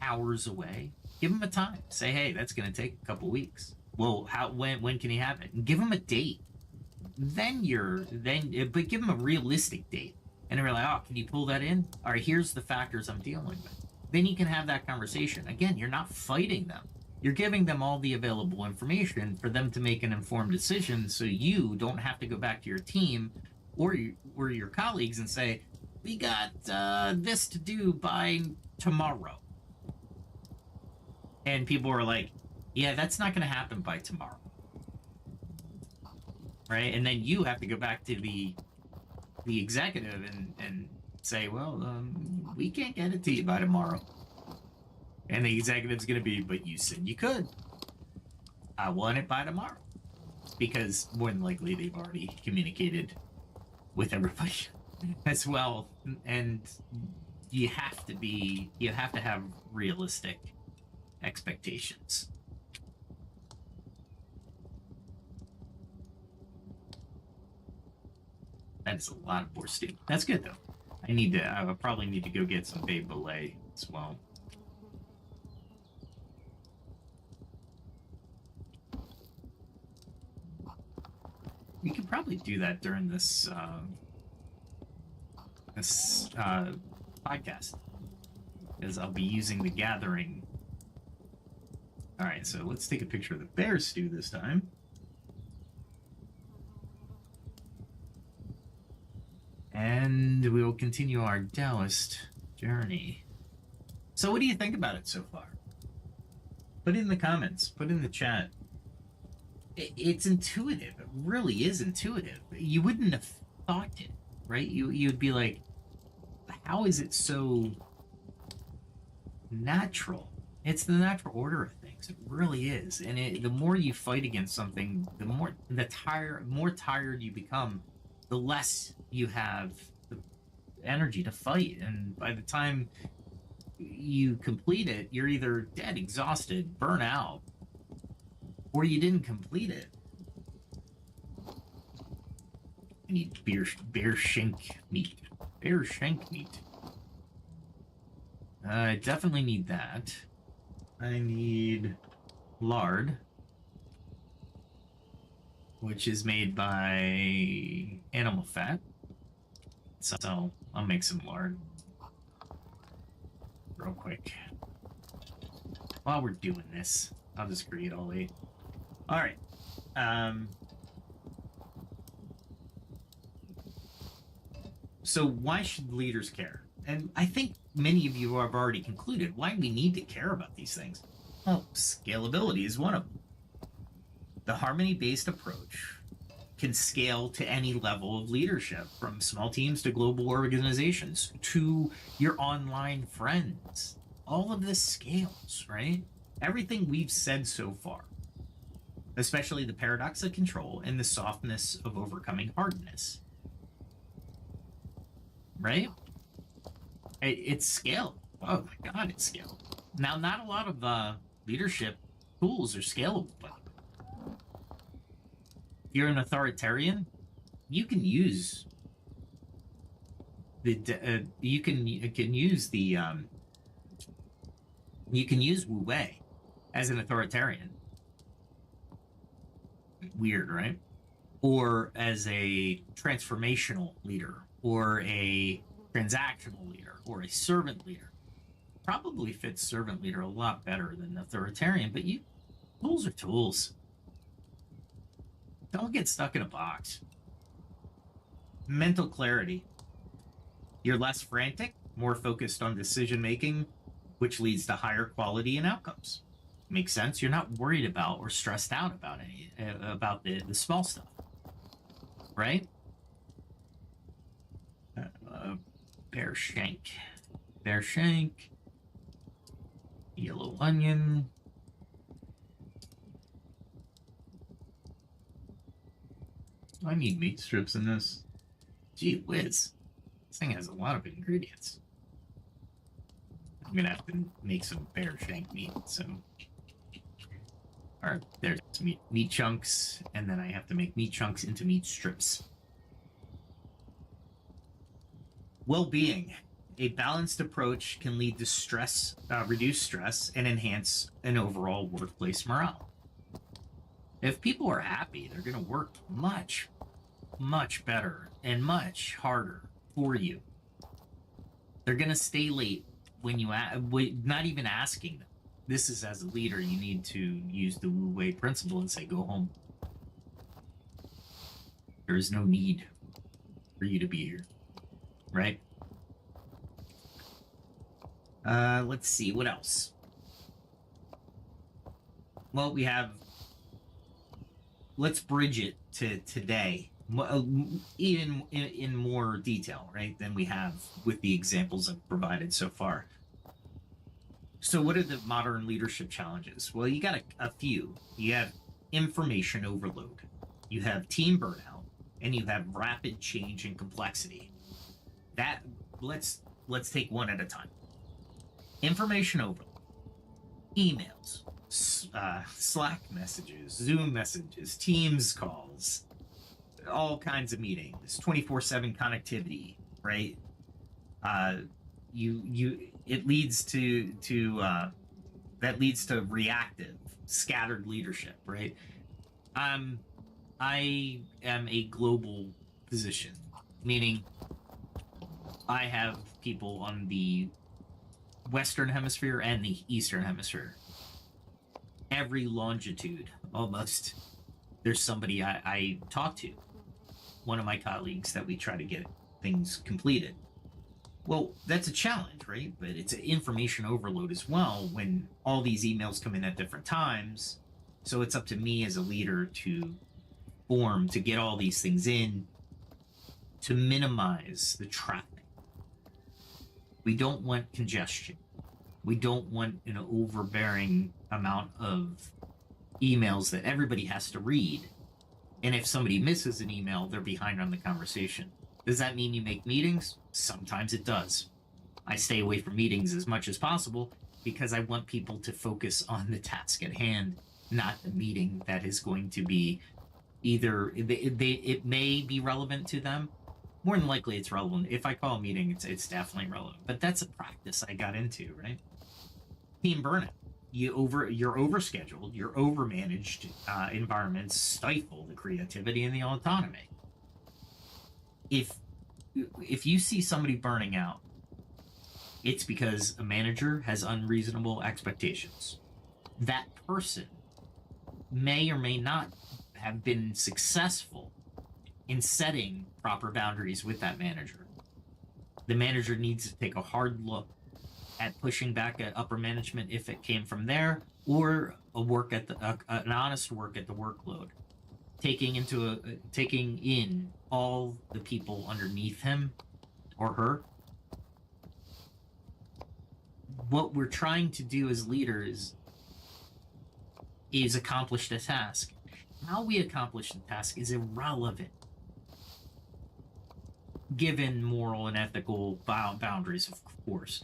hours away. Give them a time. Say, hey, that's going to take a couple weeks. Well, when can you have it? And give them a date. But give them a realistic date. And they're like, oh, can you pull that in? All right, here's the factors I'm dealing with. Then you can have that conversation. Again, you're not fighting them. You're giving them all the available information for them to make an informed decision, so you don't have to go back to your team or your colleagues and say, we got this to do by tomorrow. And people are like, yeah, that's not going to happen by tomorrow. Right? And then you have to go back to the executive and say, well, we can't get it to you by tomorrow. And the executive's going to be, but you said you could. I want it by tomorrow. Because more than likely they've already communicated with everybody as well. And you have to have realistic expectations. That is a lot of boar stew. That's good though. I will probably need to go get some Bay Belay as well. We could probably do that during this podcast, because I'll be using the gathering. All right, so let's take a picture of the bear stew this time. And we will continue our Daoist journey. So what do you think about it so far? Put it in the comments. Put it in the chat. It's intuitive. It really is intuitive. You wouldn't have thought it, right? You'd be like, how is it so natural? It's the natural order of things. It really is. And the more you fight against something, the more tired you become, the less you have the energy to fight. And by the time you complete it, you're either dead, exhausted, burnt out, or you didn't complete it. I need bear shank meat. Bear shank meat. I definitely need that. I need lard, which is made by animal fat. So I'll make some lard real quick. While we're doing this, I'll just create all 8. All right. So why should leaders care? And I think many of you have already concluded why we need to care about these things. Well, scalability is one of them. The harmony-based approach can scale to any level of leadership, from small teams to global organizations to your online friends. All of this scales, right? Everything we've said so far, especially the paradox of control and the softness of overcoming hardness, right? It's scalable. Oh my God, it's scalable. Now, not a lot of leadership tools are scalable, but if you're an authoritarian, you can use you can use Wu Wei as an authoritarian. Weird, right? Or as a transformational leader, or a transactional leader, or a servant leader. Probably fits servant leader a lot better than authoritarian, but tools are tools. Don't get stuck in a box. Mental clarity. You're less frantic, more focused on decision making, which leads to higher quality and outcomes. Makes sense? You're not worried about or stressed out about the small stuff, right? Bear shank, yellow onion. I need meat strips in this. Gee whiz. This thing has a lot of ingredients. I'm gonna have to make some bear shank meat, so. Alright, there's meat chunks, and then I have to make meat chunks into meat strips. Well-being. A balanced approach can lead to stress, reduce stress, and enhance an overall workplace morale. If people are happy, they're going to work much, much better and much harder for you. They're going to stay late when you not even asking them. This is, as a leader, you need to use the Wu Wei principle and say, go home. There is no need for you to be here, right? Let's see, what else? Well, we have, let's bridge it to today, in more detail, right, than we have with the examples I've provided so far. So what are the modern leadership challenges? Well, you got a few. You have information overload, you have team burnout, and you have rapid change and complexity. That, let's take one at a time. Information overload. Emails, Slack messages, Zoom messages, Teams calls, all kinds of meetings, 24/7 connectivity, right? It leads that leads to reactive, scattered leadership, right? I am a global position, meaning I have people on the Western Hemisphere and the Eastern Hemisphere. Every longitude, almost, there's somebody I talk to. One of my colleagues that we try to get things completed. Well, that's a challenge, right? But it's an information overload as well when all these emails come in at different times. So it's up to me as a leader to get all these things in, to minimize the traffic. We don't want congestion. We don't want an overbearing amount of emails that everybody has to read. And if somebody misses an email, they're behind on the conversation. Does that mean you make meetings? Sometimes it does. I stay away from meetings as much as possible because I want people to focus on the task at hand, not the meeting that is going to be either it may be relevant to them. More than likely it's relevant. If I call a meeting, it's definitely relevant. But that's a practice I got into, right? Team burnout. You're overscheduled, you're overmanaged. Environments stifle the creativity and the autonomy. If you see somebody burning out, it's because a manager has unreasonable expectations. That person may or may not have been successful in setting proper boundaries with that manager. The manager needs to take a hard look at pushing back at upper management if it came from there, or an honest work at the workload, taking in all the people underneath him or her. What we're trying to do as leaders is accomplish the task. How we accomplish the task is irrelevant given moral and ethical boundaries, of course.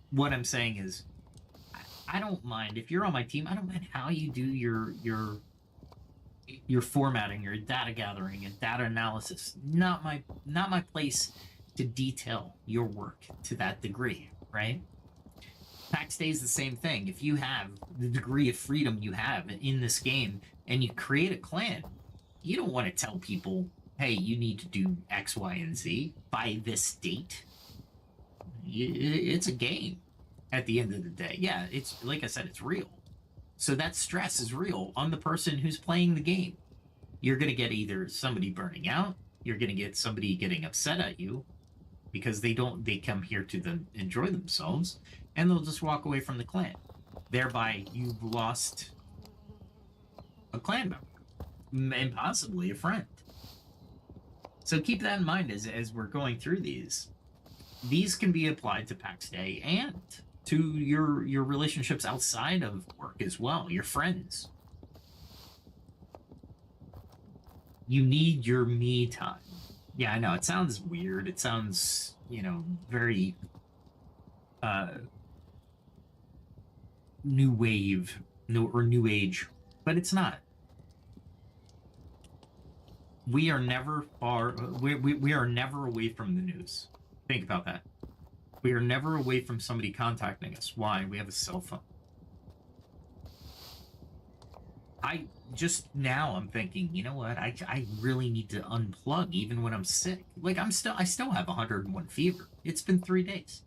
What I'm saying is, I don't mind if you're on my team. I don't mind how you do your formatting, your data gathering, and data analysis. Not my place to detail your work to that degree, right? Pax Dei is the same thing. If you have the degree of freedom you have in this game and you create a clan, you don't want to tell people, hey, you need to do X, Y, and Z by this date. It's a game at the end of the day. Yeah, it's like I said, it's real. So that stress is real on the person who's playing the game. You're going to get either somebody burning out, you're going to get somebody getting upset at you because they come here to enjoy themselves, and they'll just walk away from the clan. Thereby, you've lost a clan member and possibly a friend. So keep that in mind as we're going through these. These can be applied to Pax Dei and to your relationships outside of work as well, your friends. You need your me time. Yeah, I know, it sounds weird. It sounds, very new wave, new age, but it's not. We are never we are never away from the news. Think about that. We are never away from somebody contacting us. Why? We have a cell phone. I'm thinking, you know what? I really need to unplug even when I'm sick. Like I still have 101 fever. It's been 3 days.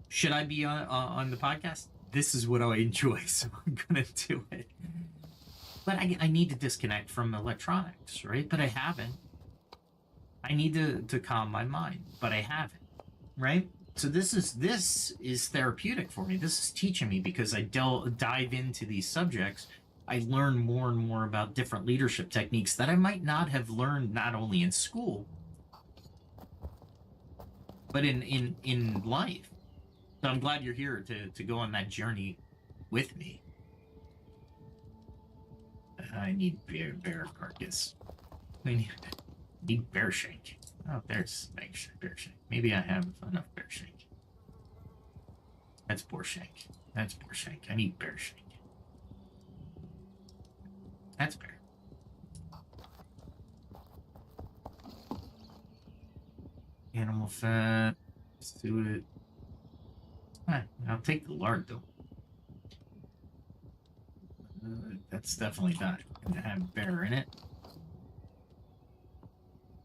Should I be on the podcast? This is what I enjoy, so I'm gonna do it. But I need to disconnect from electronics, right? But I haven't. I need to calm my mind, but I haven't, right? So this is therapeutic for me. This is teaching me because I dive into these subjects. I learn more and more about different leadership techniques that I might not have learned not only in school, but in life. So I'm glad you're here to go on that journey with me. I need bear carcass. I need bear shank. Oh, there's bear shank. Maybe I have enough bear shank. That's boar shank. That's boar shank. I need bear shank. That's bear. Animal fat. Let's do it. I'll take the lard though. That's definitely not gonna have bear in it.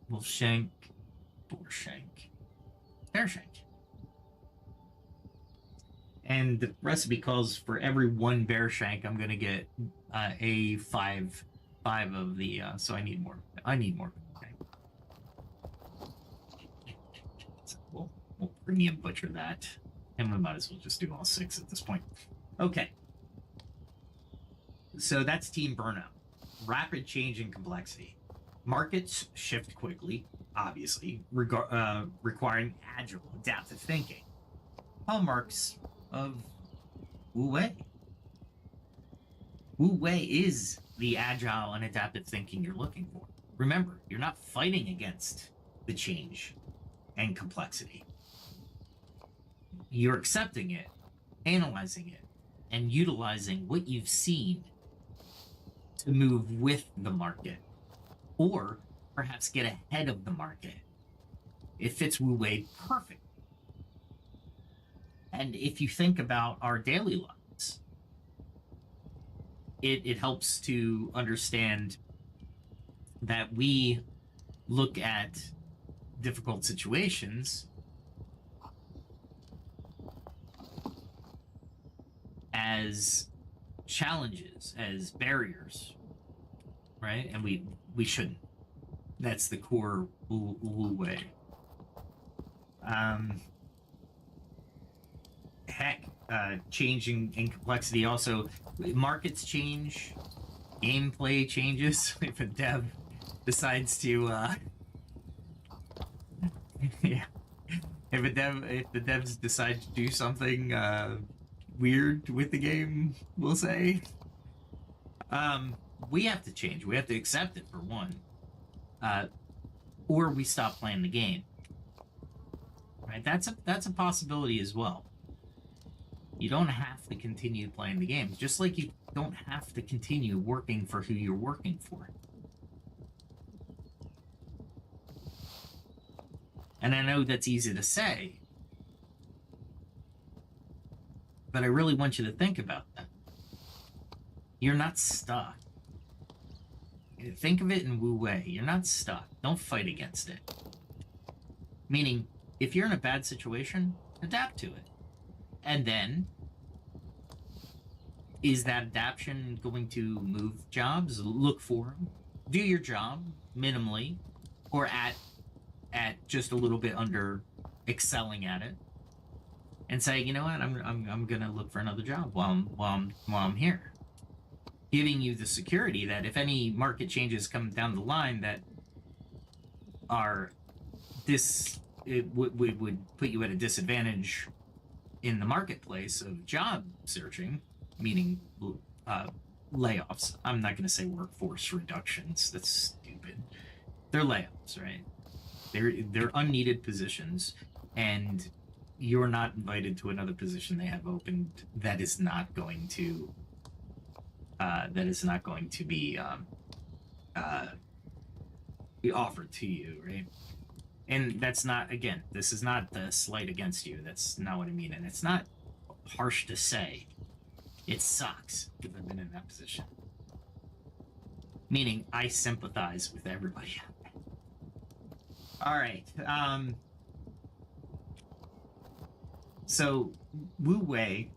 Wolf shank, boar shank, bear shank. And the recipe calls for every one bear shank, I'm gonna get a five of the. So I need more. I need more. Okay. So we'll premium butcher that, and we might as well just do all 6 at this point. Okay. So that's team burnout. Rapid change in complexity. Markets shift quickly, obviously, requiring agile, adaptive thinking. Hallmarks of Wu Wei. Wu Wei is the agile and adaptive thinking you're looking for. Remember, you're not fighting against the change and complexity. You're accepting it, analyzing it, and utilizing what you've seen to move with the market, or perhaps get ahead of the market. It fits Wu Wei perfect. And if you think about our daily lives, it helps to understand that we look at difficult situations as challenges, as barriers, right? And we shouldn't. That's the core Wu Wei. Changing in complexity. Also, markets change, gameplay changes. If a dev decides to, yeah, if the devs decide to do something weird with the game, we'll say, we have to change. We have to accept it for one, or we stop playing the game. Right? That's a possibility as well. You don't have to continue playing the game, just like you don't have to continue working for who you're working for. And I know that's easy to say, but I really want you to think about that. You're not stuck. Think of it in Wu Wei. You're not stuck. Don't fight against it. Meaning, if you're in a bad situation, adapt to it. And then, is that adaptation going to move jobs? Look for them. Do your job minimally, or at just a little bit under excelling at it, and say, you know what, I'm gonna look for another job while I'm here, giving you the security that if any market changes come down the line that are would put you at a disadvantage in the marketplace of job searching, meaning layoffs. I'm not going to say workforce reductions. That's stupid. They're layoffs, right? They're unneeded positions, and you're not invited to another position they have opened that is not going to be offered to you, right? And that's not, again, this is not the slight against you. That's not what I mean. And it's not harsh to say. It sucks because I've been in that position. Meaning, I sympathize with everybody. All right. So, Wu Wei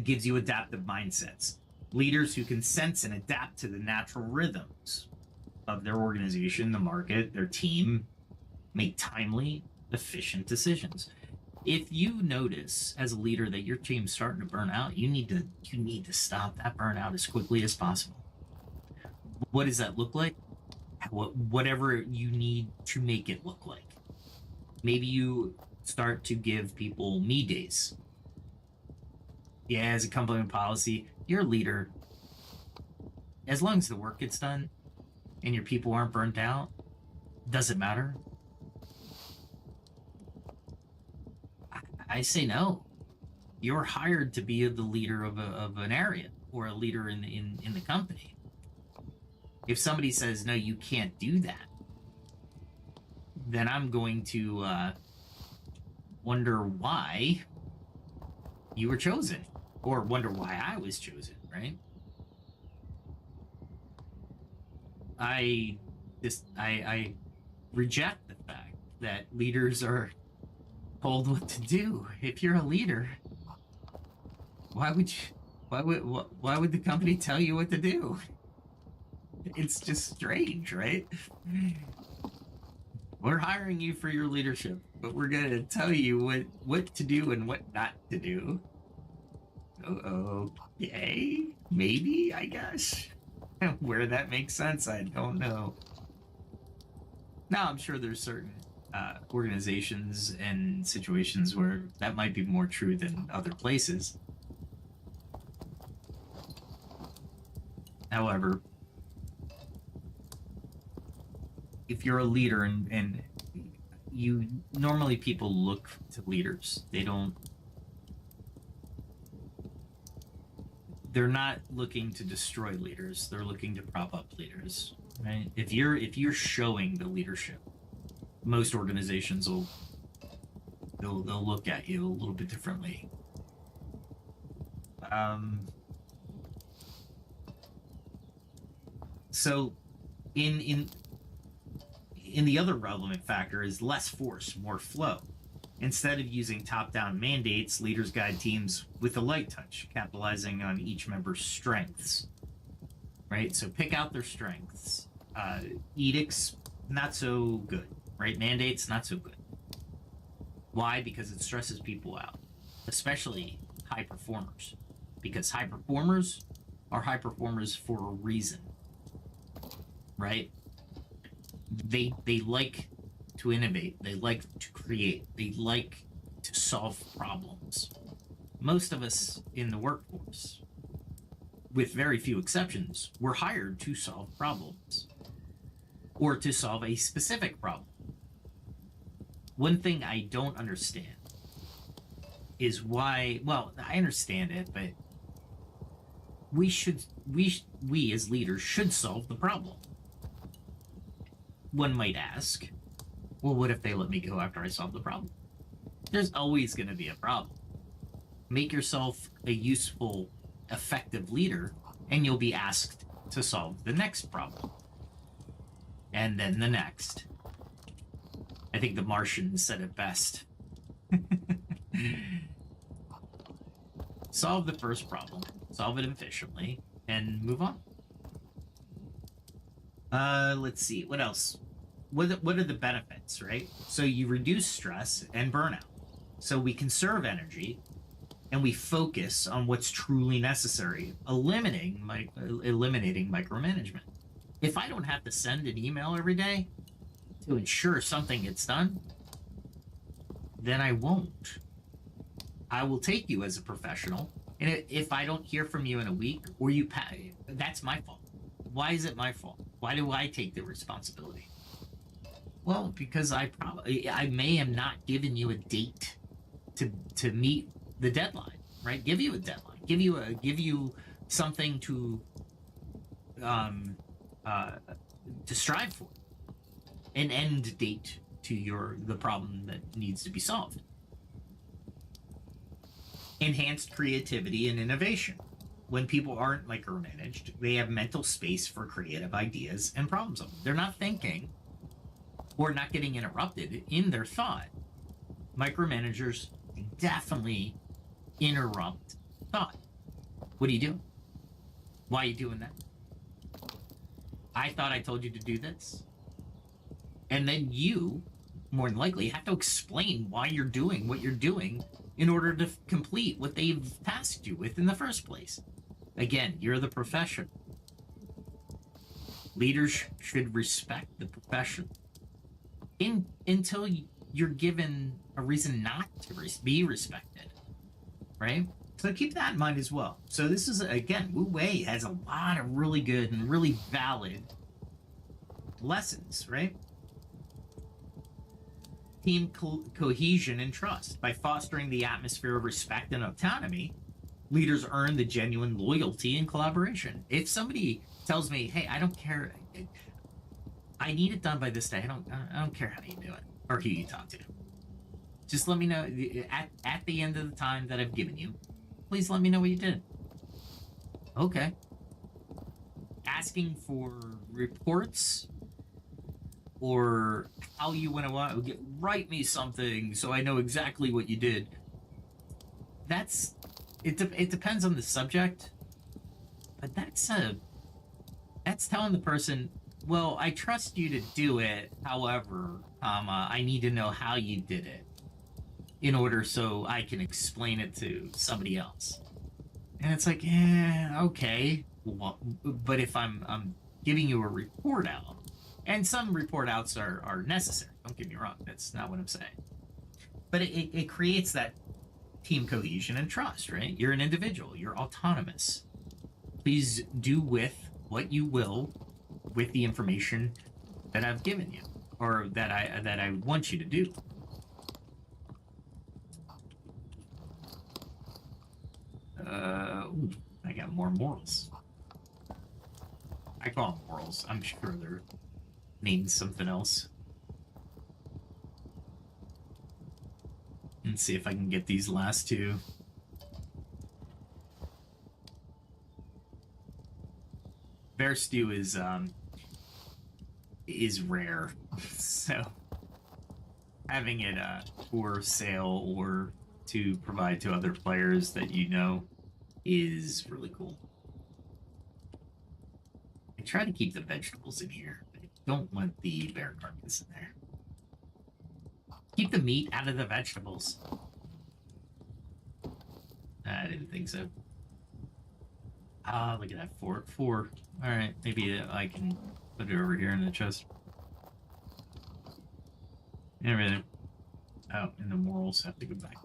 gives you adaptive mindsets. Leaders who can sense and adapt to the natural rhythms of their organization, the market, their team, make timely, efficient decisions. If you notice as a leader that your team's starting to burn out, you need to stop that burnout as quickly as possible. What does that look like? Whatever you need to make it look like. Maybe you start to give people me days. Yeah, as a company policy, you're a leader. As long as the work gets done and your people aren't burnt out, does it matter? I say no. You're hired to be the leader of an area or a leader in the company. If somebody says no, you can't do that, then I'm going to wonder why you were chosen, or wonder why I was chosen, right? I reject the fact that leaders are told what to do. If you're a leader, why would the company tell you what to do? It's just strange, right? We're hiring you for your leadership, but we're gonna tell you what to do and what not to do. Okay, maybe, I guess. Where that makes sense, I don't know. Now, I'm sure there's certain organizations and situations where that might be more true than other places. However, if you're a leader and you normally people look to leaders, they're not looking to destroy leaders, they're looking to prop up leaders, right? If you're showing the leadership, most organizations they'll look at you a little bit differently. So in the other relevant factor is less force, more flow. Instead of using top-down mandates, leaders guide teams with a light touch, capitalizing on each member's strengths. Right? So pick out their strengths. Edicts, not so good. Right? Mandates, not so good. Why? Because it stresses people out, especially high performers. Because high performers are high performers for a reason. Right? They like to innovate, they like to create, they like to solve problems. Most of us in the workforce, with very few exceptions, were hired to solve problems or to solve a specific problem. One thing I don't understand is why, well, I understand it, but we as leaders should solve the problem. One might ask, well, what if they let me go after I solve the problem? There's always going to be a problem. Make yourself a useful, effective leader, and you'll be asked to solve the next problem. And then the next. I think the Martians said it best. Solve the first problem, solve it efficiently, and move on. Let's see, what else? What are the benefits, right? So you reduce stress and burnout. So we conserve energy and we focus on what's truly necessary, eliminating micromanagement. If I don't have to send an email every day to ensure something gets done, then I won't. I will take you as a professional, and if I don't hear from you in a week, or you pay, that's my fault. Why is it my fault? Why do I take the responsibility? Well, because I may have not given you a date to meet the deadline, right? Give you a deadline. Give you something to strive for. An end date to the problem that needs to be solved. Enhanced creativity and innovation. When people aren't micromanaged, they have mental space for creative ideas and problem solving. They're not thinking or not getting interrupted in their thought. Micromanagers definitely interrupt thought. What are you doing? Why are you doing that? I thought I told you to do this. And then you, more than likely, have to explain why you're doing what you're doing in order to complete what they've tasked you with in the first place. Again, you're the profession. Leaders should respect the profession until you're given a reason not to be respected, right? So keep that in mind as well. So this is, again, Wu Wei has a lot of really good and really valid lessons, right? Team cohesion and trust. By fostering the atmosphere of respect and autonomy, leaders earn the genuine loyalty and collaboration. If somebody tells me, hey, I don't care, I need it done by this day. I don't care how you do it or who you talk to. Just let me know at the end of the time that I've given you. Please let me know what you did. Okay. Asking for reports or how you went about write me something so I know exactly what you did. That's it depends on the subject, but that's telling the person, well, I trust you to do it. However, I need to know how you did it in order so I can explain it to somebody else. And it's like, yeah, okay. Well, but if I'm giving you a report out, and some report outs are necessary. Don't get me wrong. That's not what I'm saying. But it creates that team cohesion and trust, right? You're an individual. You're autonomous. Please do with what you will with the information that I've given you or that I want you to do. Ooh, I got more morals. I call them morals. I'm sure they're named something else. Let's see if I can get these last two. Bear stew is rare, so having it for sale or to provide to other players that you know is really cool. I try to keep the vegetables in here. I don't want the bear carcass in there. Keep the meat out of the vegetables. I didn't think so. Ah, look at that. Four. All right, maybe I can put it over here in the chest. Everything. Oh, and the morals have to go back.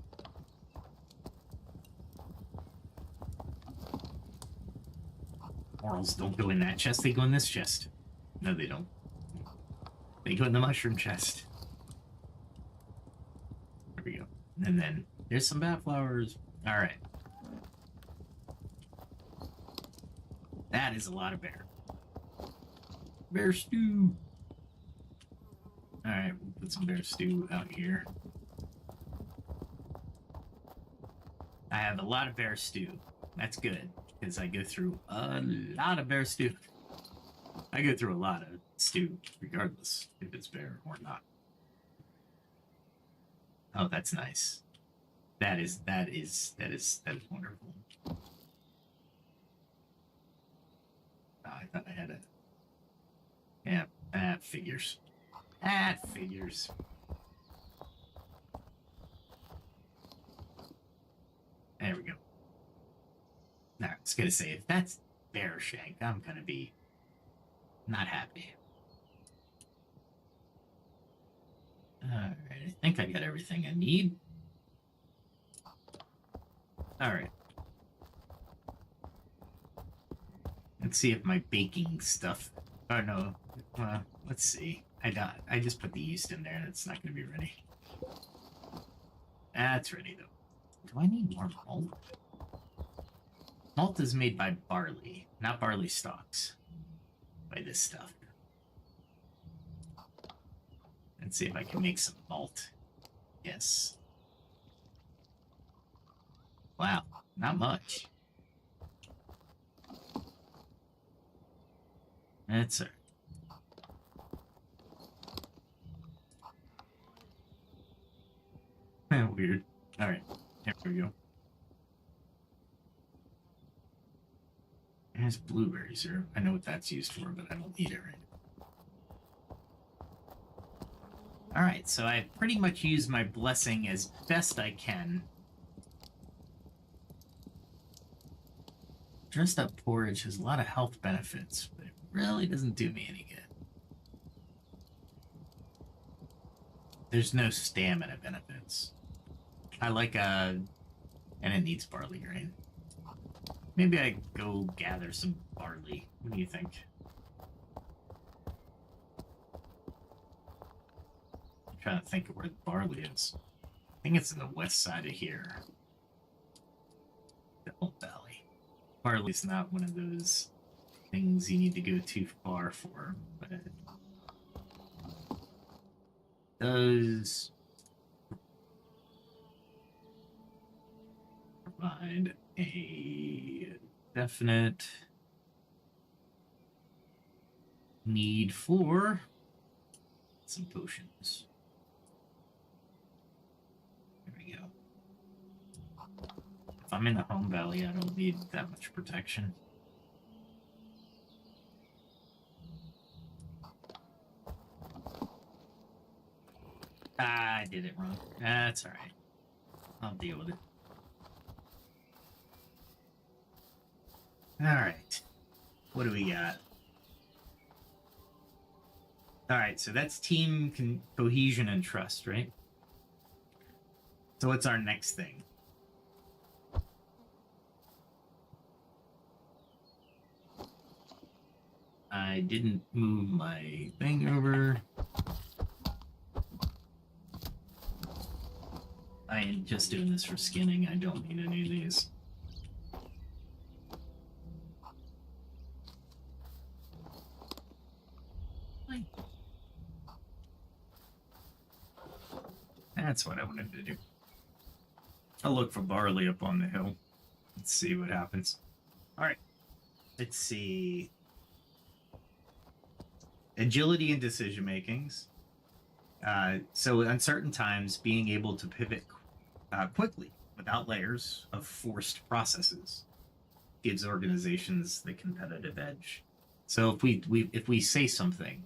Morals don't go in that chest. They go in this chest. No, they don't. They go in the mushroom chest. There we go. And then there's some bat flowers. All right. That is a lot of bear. Bear stew. All right, we'll put some bear stew out here. I have a lot of bear stew. That's good, because I go through a lot of bear stew. I go through a lot of stew, regardless if it's bear or not. Oh, that's nice. That is wonderful. Oh, I thought I had a. Yeah, that figures. That figures. There we go. Now, I was gonna say, if that's bear shank, I'm gonna be not happy. Alright, I think I got everything I need. Alright. Let's see if my baking stuff... Oh, no. Let's see. I just put the yeast in there. It's not going to be ready. That's ready, though. Do I need more malt? Malt is made by barley, not barley stalks. By this stuff. Let's see if I can make some malt. Yes. Wow, not much. That's it. Weird. All right, there we go. There's blueberry syrup. I know what that's used for, but I don't need it right now. All right, so I pretty much used my blessing as best I can. Dressed up porridge has a lot of health benefits, but it really doesn't do me any good. There's no stamina benefits. I like and it needs barley grain. Maybe I go gather some barley. What do you think? I'm trying to think of where the barley is. I think it's in the west side of here. The Old Valley. Barley's not one of those things you need to go too far for, but does provide a definite need for some potions. There we go. If I'm in the home valley, I don't need that much protection. I did it wrong. That's all right. I'll deal with it. All right. What do we got? All right, so that's team cohesion and trust, right? So what's our next thing? I didn't move my thing over. I am just doing this for skinning. I don't need any of these. That's what I wanted to do. I'll look for barley up on the hill. Let's see what happens. All right. Let's see. Agility and decision makings. So at certain times, being able to pivot quickly without layers of forced processes gives organizations the competitive edge. So if we say something,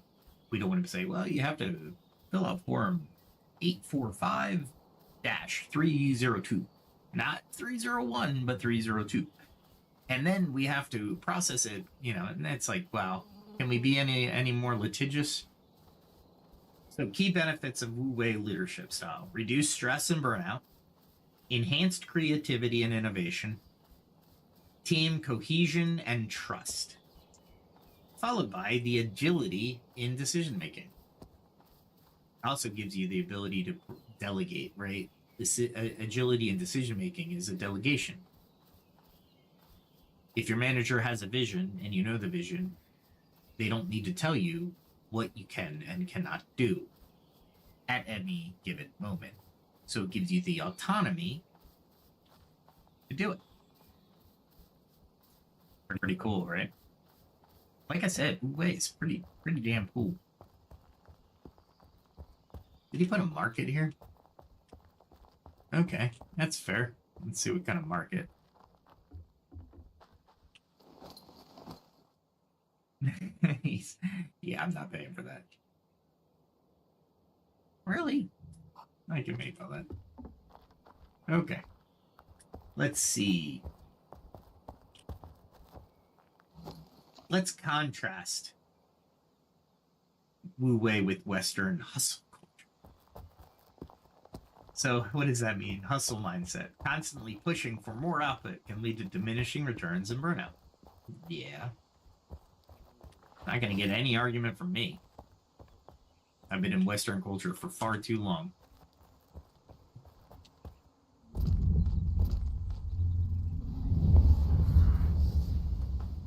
we don't want to say, well, you have to fill out form 845-302, not 301, but 302. And then we have to process it, and it's like, wow, can we be any more litigious? So key benefits of Wu Wei leadership style: reduce stress and burnout, enhanced creativity and innovation, team cohesion and trust, followed by the agility in decision making. Also gives you the ability to delegate, right? This agility in decision making is a delegation. If your manager has a vision and you know the vision, they don't need to tell you what you can and cannot do at any given moment. So it gives you the autonomy to do it. Pretty cool, right? Like I said, Wu Wei is pretty damn cool. Did he put a market here? Okay, that's fair. Let's see what kind of market. Yeah, I'm not paying for that. Really? I can make all that. Okay. Let's see. Let's contrast Wu Wei with Western hustle culture. So what does that mean? Hustle mindset. Constantly pushing for more output can lead to diminishing returns and burnout. Yeah. Not going to get any argument from me. I've been in Western culture for far too long.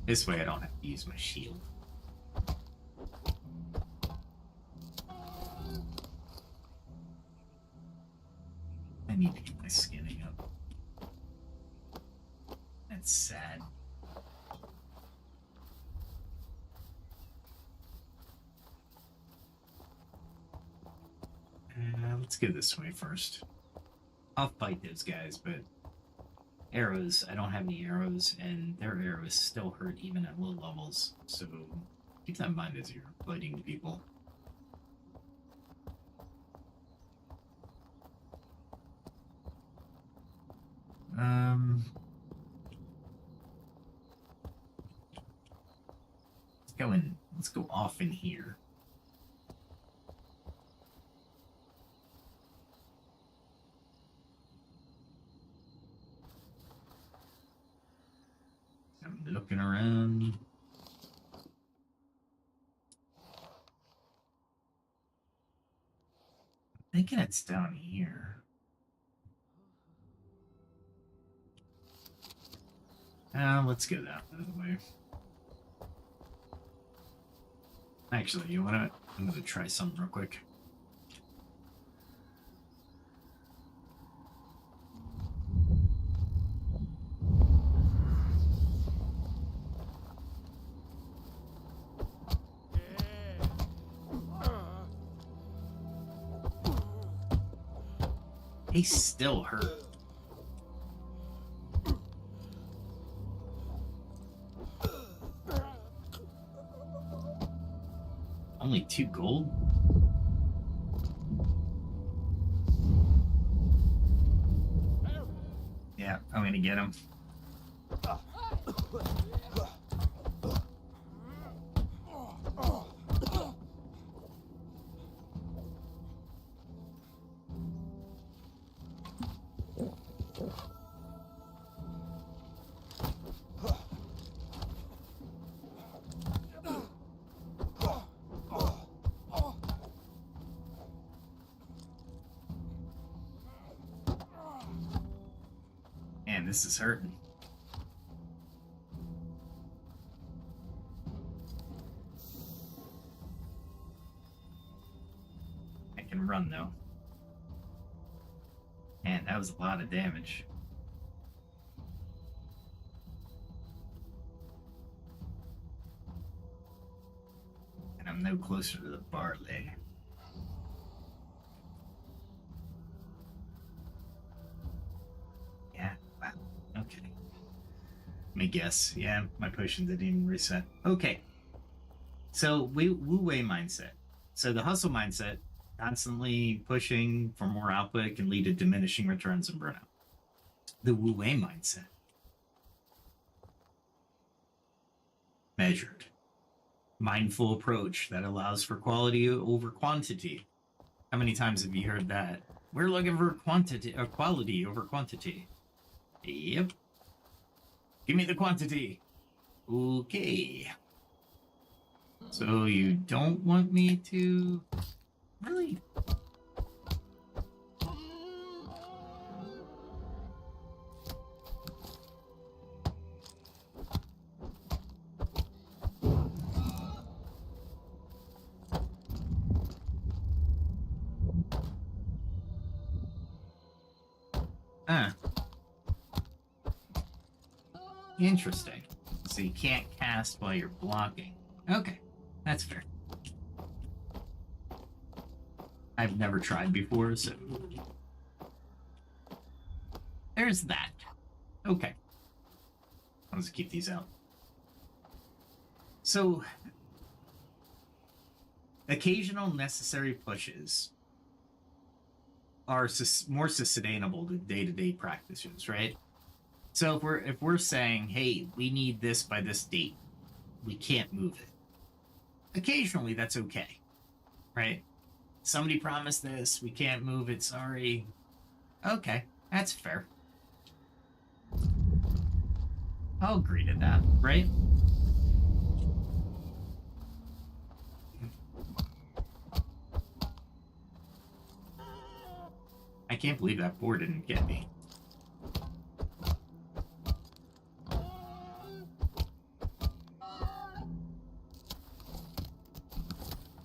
This way I don't have to use my shield. I need to get my skinning up. That's sad. Let's go this way first. I'll fight those guys, but arrows, I don't have any arrows, and their arrows still hurt even at low levels, so keep that in mind as you're fighting people. Let's go off in here. I'm looking around. I'm thinking it's down here. Let's go that way. Actually, you know what? I'm gonna try something real quick. They still hurt. Only 2 gold? Yeah, I'm gonna get him. Man, this is hurting. I can run though. Man, that was a lot of damage. And I'm no closer to the barley. Yeah, wow. Okay. Let me guess. Yeah, my potion didn't even reset. Okay. So, Wu Wei mindset. So, the hustle mindset, constantly pushing for more output, can lead to diminishing returns and burnout. The Wu Wei mindset, measured, mindful approach that allows for quality over quantity. How many times have you heard that? We're looking for quantity or quality over quantity. Yep. Give me the quantity. Okay. So you don't want me to really? Interesting. So you can't cast while you're blocking. Okay, that's fair. I've never tried before, so there's that. Okay. Let's keep these out. So, occasional necessary pushes are more sustainable to day-to-day practices, right? So if we're saying, hey, we need this by this date, we can't move it. Occasionally, that's okay, right? Somebody promised this, we can't move it, sorry. Okay, that's fair. I'll agree to that, right? I can't believe that boar didn't get me.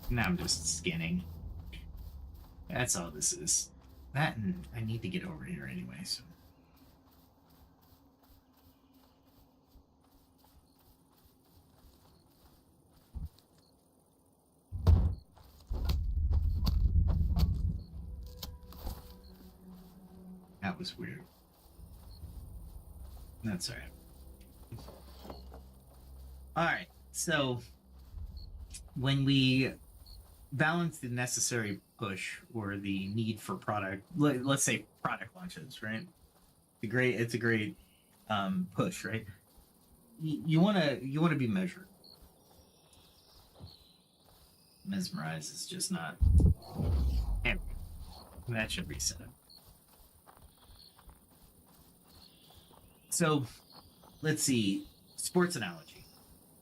Now I'm just skinning. That's all this is. That, and I need to get over here anyway, so. That was weird. That's alright. Alright, so when we balance the necessary push or the need for product, let's say product launches, right? It's a great push, right? You want to be measured. Mesmerize is just not. That should reset it. So let's see, sports analogy.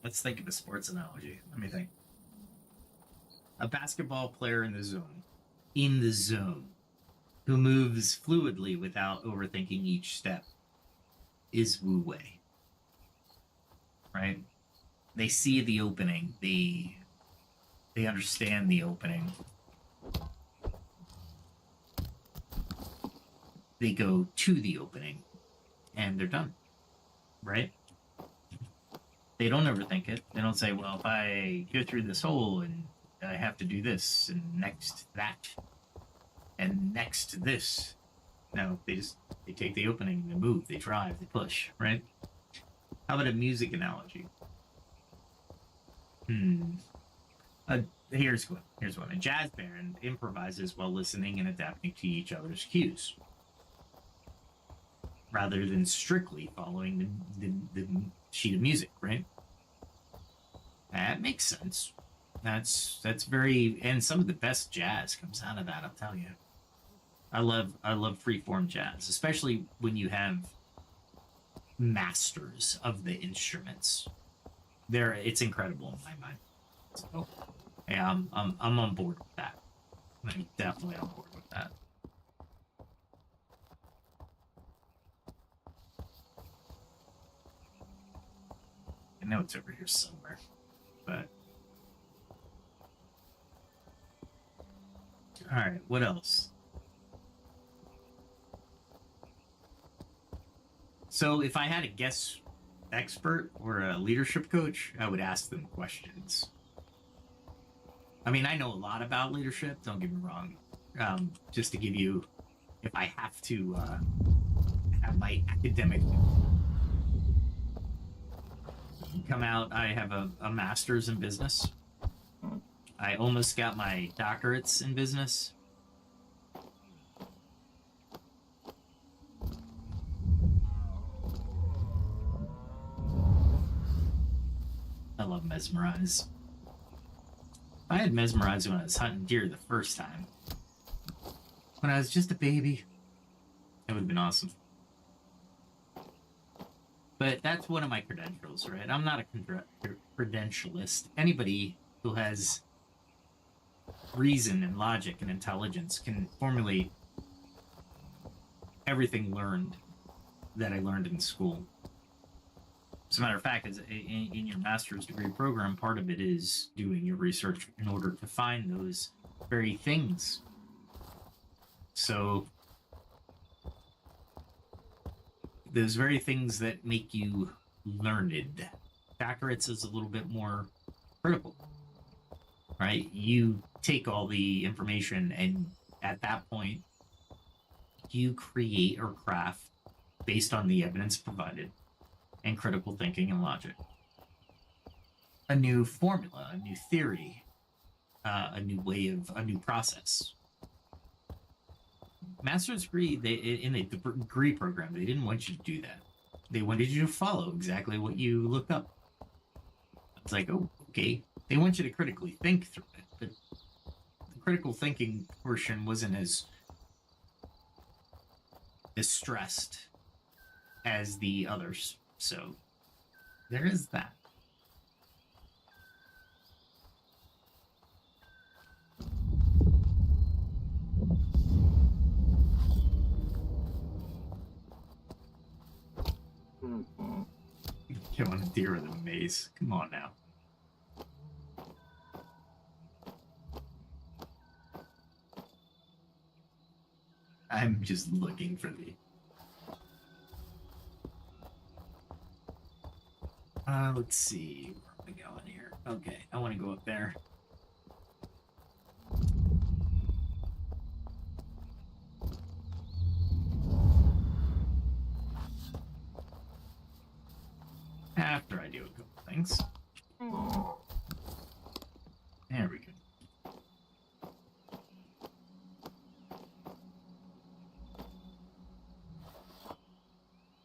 Let's think of a sports analogy. Let me think. A basketball player in the zone, who moves fluidly without overthinking each step, is Wu Wei. Right? They see the opening. They understand the opening. They go to the opening, and they're done. Right? They don't overthink it. They don't say, well, if I go through this hole and I have to do this, and next that, and next this. No, they take the opening, they move, they drive, they push, right? How about a music analogy? Here's one. Here's one. A jazz band improvises while listening and adapting to each other's cues, rather than strictly following the sheet of music, right? That makes sense. That's very, and some of the best jazz comes out of that, I'll tell you. I love freeform jazz, especially when you have masters of the instruments. It's incredible in my mind. So yeah, I'm on board with that. I'm definitely on board with that. I know it's over here somewhere, but all right, what else? So if I had a guest expert or a leadership coach, I would ask them questions. I mean, I know a lot about leadership, don't get me wrong. Just to give you, if I have to have my academic come out, I have a master's in business. I almost got my doctorates in business. I love mesmerize. I had mesmerized when I was hunting deer the first time. When I was just a baby. It would have been awesome. But that's one of my credentials, right? I'm not a credentialist. Anybody who has reason and logic and intelligence can formulate everything learned that I learned in school. As a matter of fact, in your master's degree program, part of it is doing your research in order to find those very things. So those very things that make you learned. Doctorates is a little bit more critical, right? You take all the information and at that point, you create or craft based on the evidence provided and critical thinking and logic. A new formula, a new theory, a new process. Master's degree, in the degree program, they didn't want you to do that. They wanted you to follow exactly what you looked up. It's like, oh, okay. They want you to critically think through it, but the critical thinking portion wasn't as stressed as the others. So there is that. Killing a deer with a mace. Come on now. I'm just looking for the... let's see. Where am I going here? Okay, I want to go up there. After I do a couple things. There we go.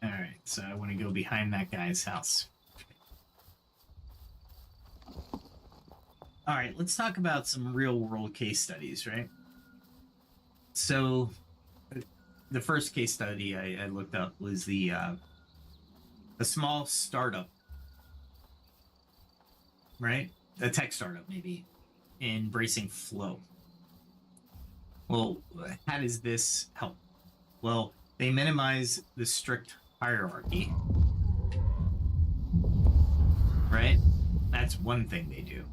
Alright, so I want to go behind that guy's house. Alright, let's talk about some real world case studies, right? So, the first case study I looked up was a small startup, right? A tech startup, maybe, embracing flow. Well, how does this help? Well, they minimize the strict hierarchy, right? That's one thing they do.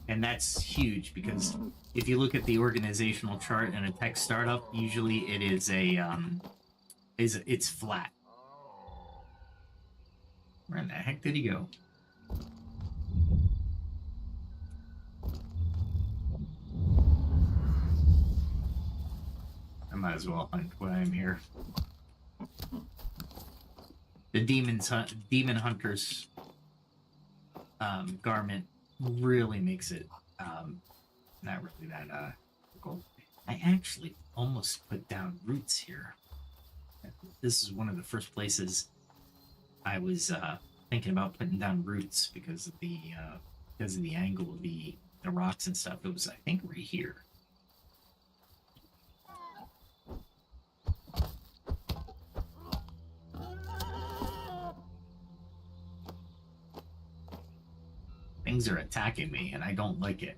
And that's huge because if you look at the organizational chart in a tech startup, usually it is it's flat. Where the heck did he go? might as well hunt while I'm here. The demon hunter's garment really makes it not really that difficult. I actually almost put down roots here. This is one of the first places I was thinking about putting down roots because of the angle of the rocks and stuff. It was, I think, right here. Things are attacking me, and I don't like it.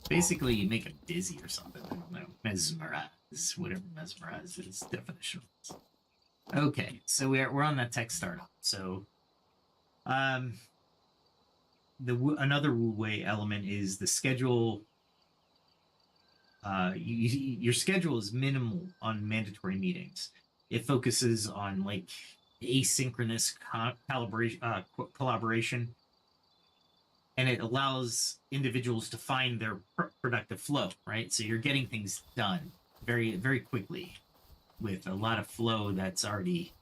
Basically, you make them dizzy or something. I don't know. Mesmerize, whatever mesmerize is definition. Okay, so we're on that tech startup. So, another Wu Wei element is the schedule. Your schedule is minimal on mandatory meetings. It focuses on like asynchronous collaboration, and it allows individuals to find their productive flow. Right, so you're getting things done very, very quickly with a lot of flow that's already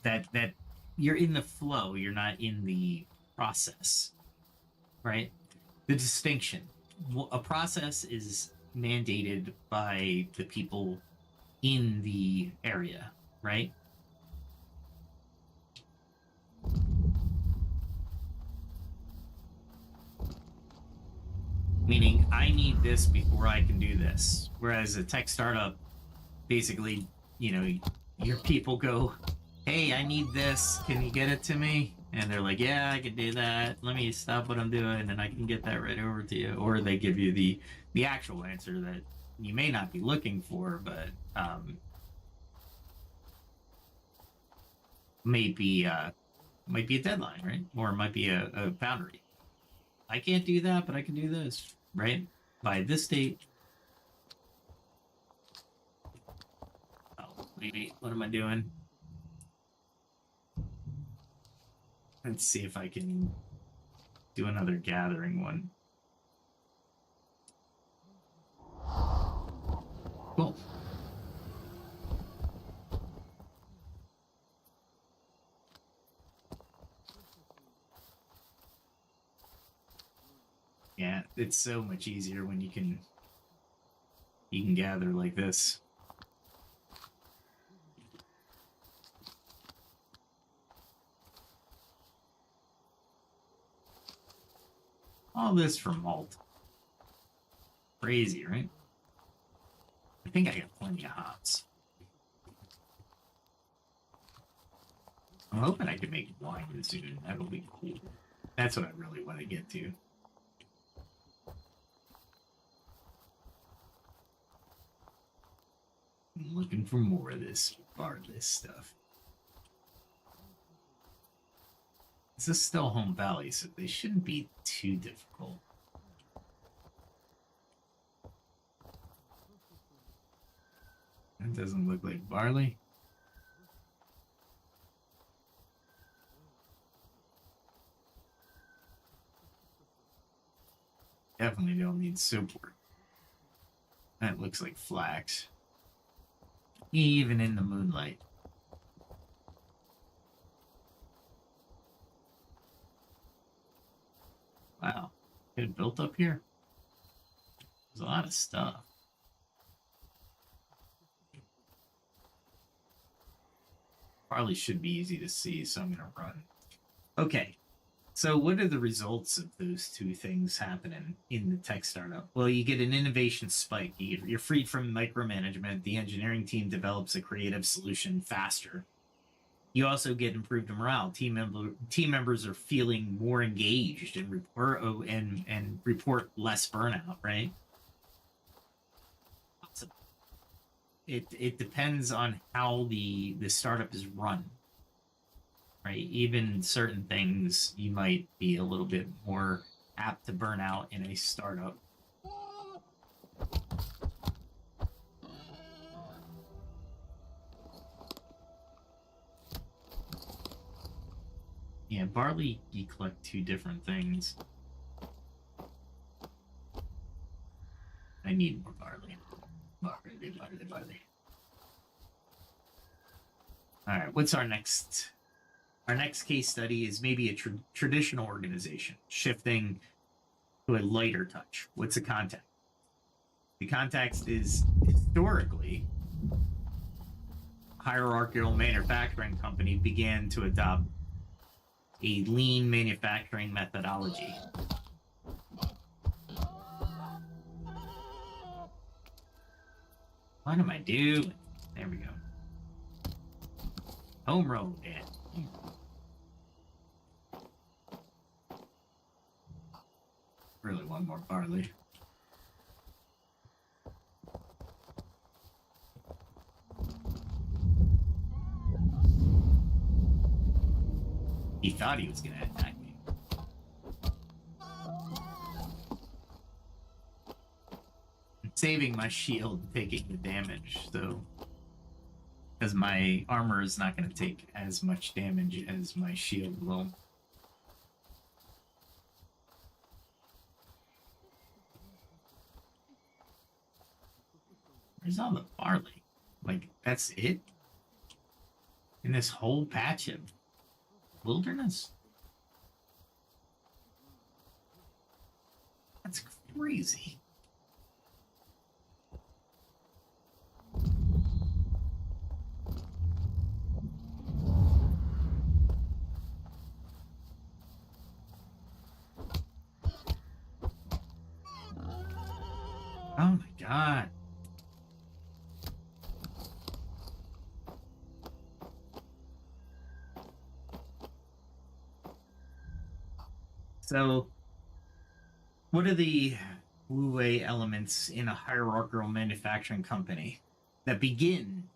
that you're in the flow, you're not in the process, right? The distinction: a process is mandated by the people in the area, right? Meaning, I need this before I can do this. Whereas a tech startup, basically, your people go, hey, I need this. Can you get it to me? And they're like, yeah, I can do that. Let me stop what I'm doing, and I can get that right over to you. Or they give you the actual answer that you may not be looking for, but might be a deadline, right? Or it might be a boundary. I can't do that, but I can do this, right? By this date. Oh, wait, what am I doing? Let's see if I can do another gathering one. Cool. Yeah, it's so much easier when you can gather like this. All this for malt. Crazy, right? I think I got plenty of hops. I'm hoping I can make wine soon. That'll be cool. That's what I really want to get to. I'm looking for more of this barless stuff. This is still Home Valley, so they shouldn't be too difficult. That doesn't look like barley. Definitely don't need soapwork. That looks like flax. Even in the moonlight. Wow. It built up here? There's a lot of stuff. Probably should be easy to see, so I'm going to run. Okay. So what are the results of those two things happening in the tech startup? Well, you get an innovation spike. You're freed from micromanagement. The engineering team develops a creative solution faster. You also get improved morale. Team members are feeling more engaged and report less burnout, right? It depends on how the startup is run. Right, even certain things you might be a little bit more apt to burn out in a startup. Yeah, barley, you collect two different things. I need more barley. Barley. All right, what's our next? Our next case study is maybe a traditional organization shifting to a lighter touch. What's the context? The context is historically, hierarchical manufacturing company began to adopt a lean manufacturing methodology. What am I doing? There we go. Home road, yeah. Really want more barley. He thought he was gonna attack me. I'm saving my shield and taking the damage, so because my armor is not gonna take as much damage as my shield will. Where's all the barley? Like, that's it? In this whole patch of wilderness? That's crazy. Oh my god. So, what are the wu-wei elements in a hierarchical manufacturing company that begin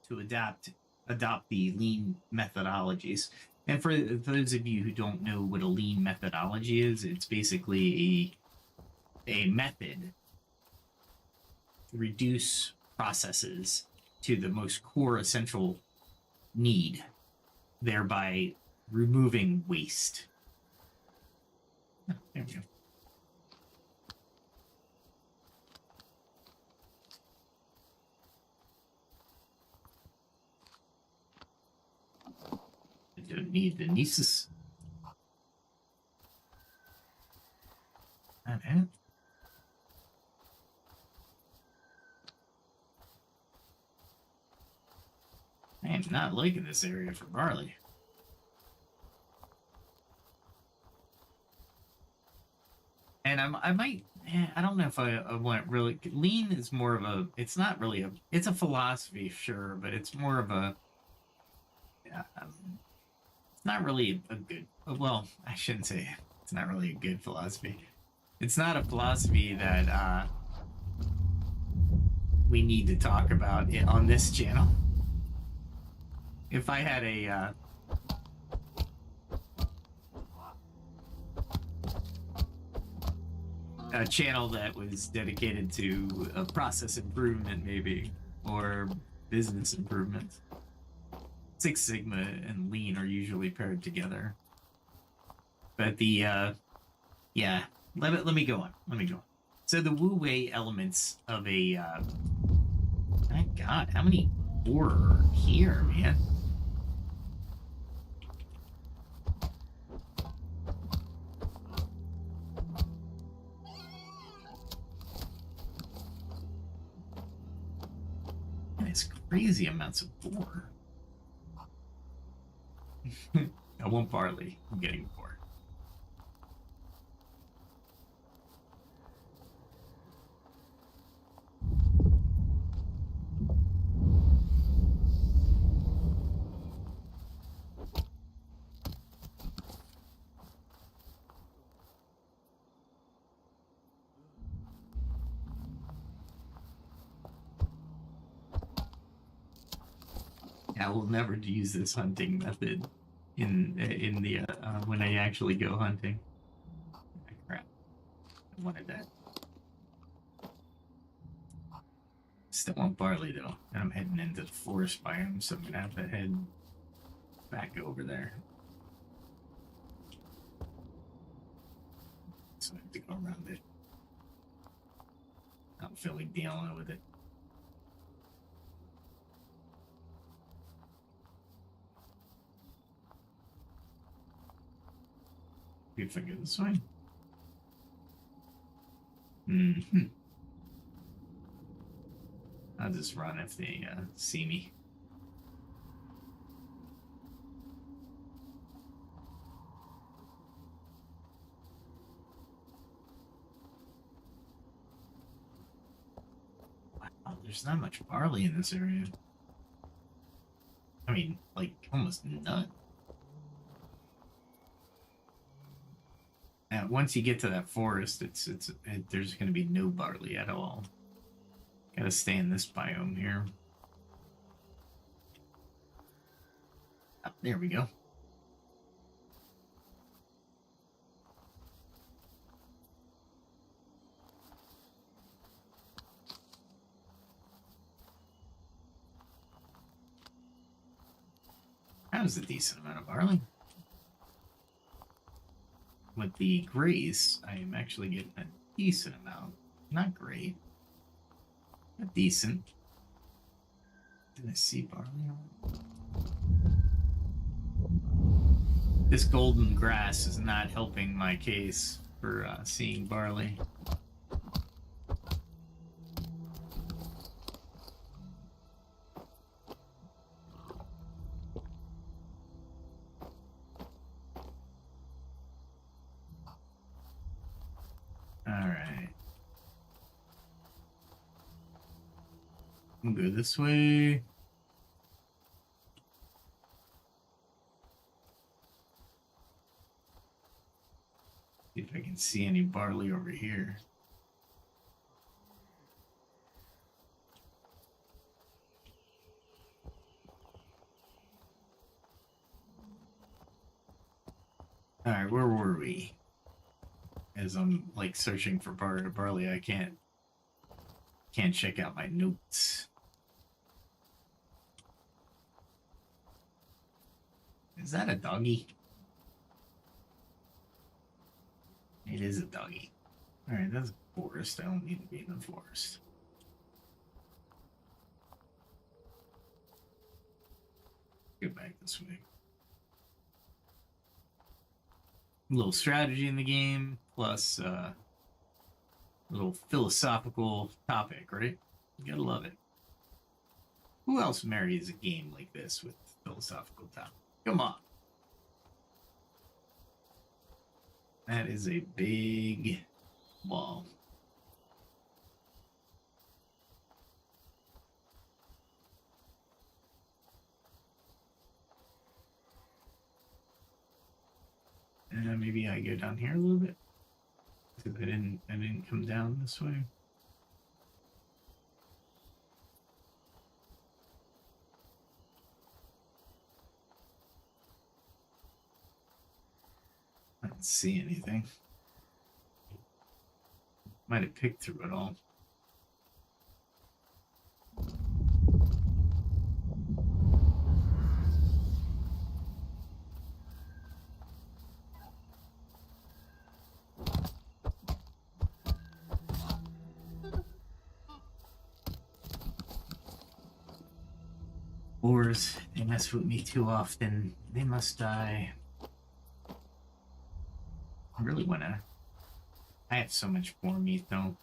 to adopt the lean methodologies? And for those of you who don't know what a lean methodology is, it's basically a method to reduce processes to the most core essential need, thereby removing waste. Oh, there we go. I don't need the nieces. Okay. I am not liking this area for barley. And I might, I don't know if I want really, lean is more of a, it's not really a, it's a philosophy, sure, but it's more of a, it's not really a good, well, I shouldn't say it's not really a good philosophy. It's not a philosophy that we need to talk about it on this channel. If I had a channel that was dedicated to a process improvement, maybe, or business improvement, Six Sigma and Lean are usually paired together. But the yeah, let me go on. Let me go on. So the wu-wei elements of a my god, how many more are here, man? It's crazy amounts of boar. I want barley. I'm getting boar. I will never use this hunting method in the when I actually go hunting. Crap. wanted that. Still want barley though, and I'm heading into the forest biome, so I'm gonna have to head back over there. So I have to go around it. I don't feel like dealing with it. See if I go this way. I'll just run if they see me. Wow, there's not much barley in this area. I mean, like, almost none. And once you get to that forest, there's going to be no barley at all. Gotta stay in this biome here. Oh, there we go. That was a decent amount of barley. With the grace, I am actually getting a decent amount. Not great, but decent. Did I see barley? This golden grass is not helping my case for seeing barley. We'll go this way. See if I can see any barley over here. All right, where were we? As I'm like searching for barley, I can't check out my notes. Is that a doggy? It is a doggy. All right, that's a forest. I don't need to be in the forest. Go back this way. A little strategy in the game, plus a little philosophical topic, right? You gotta love it. Who else marries a game like this with philosophical topic? Come on. That is a big wall. And maybe I go down here a little bit. Because I didn't come down this way. I don't see anything. Might have picked through it all. Boars, they mess with me too often. They must die. I really wanna... I have so much more meat though.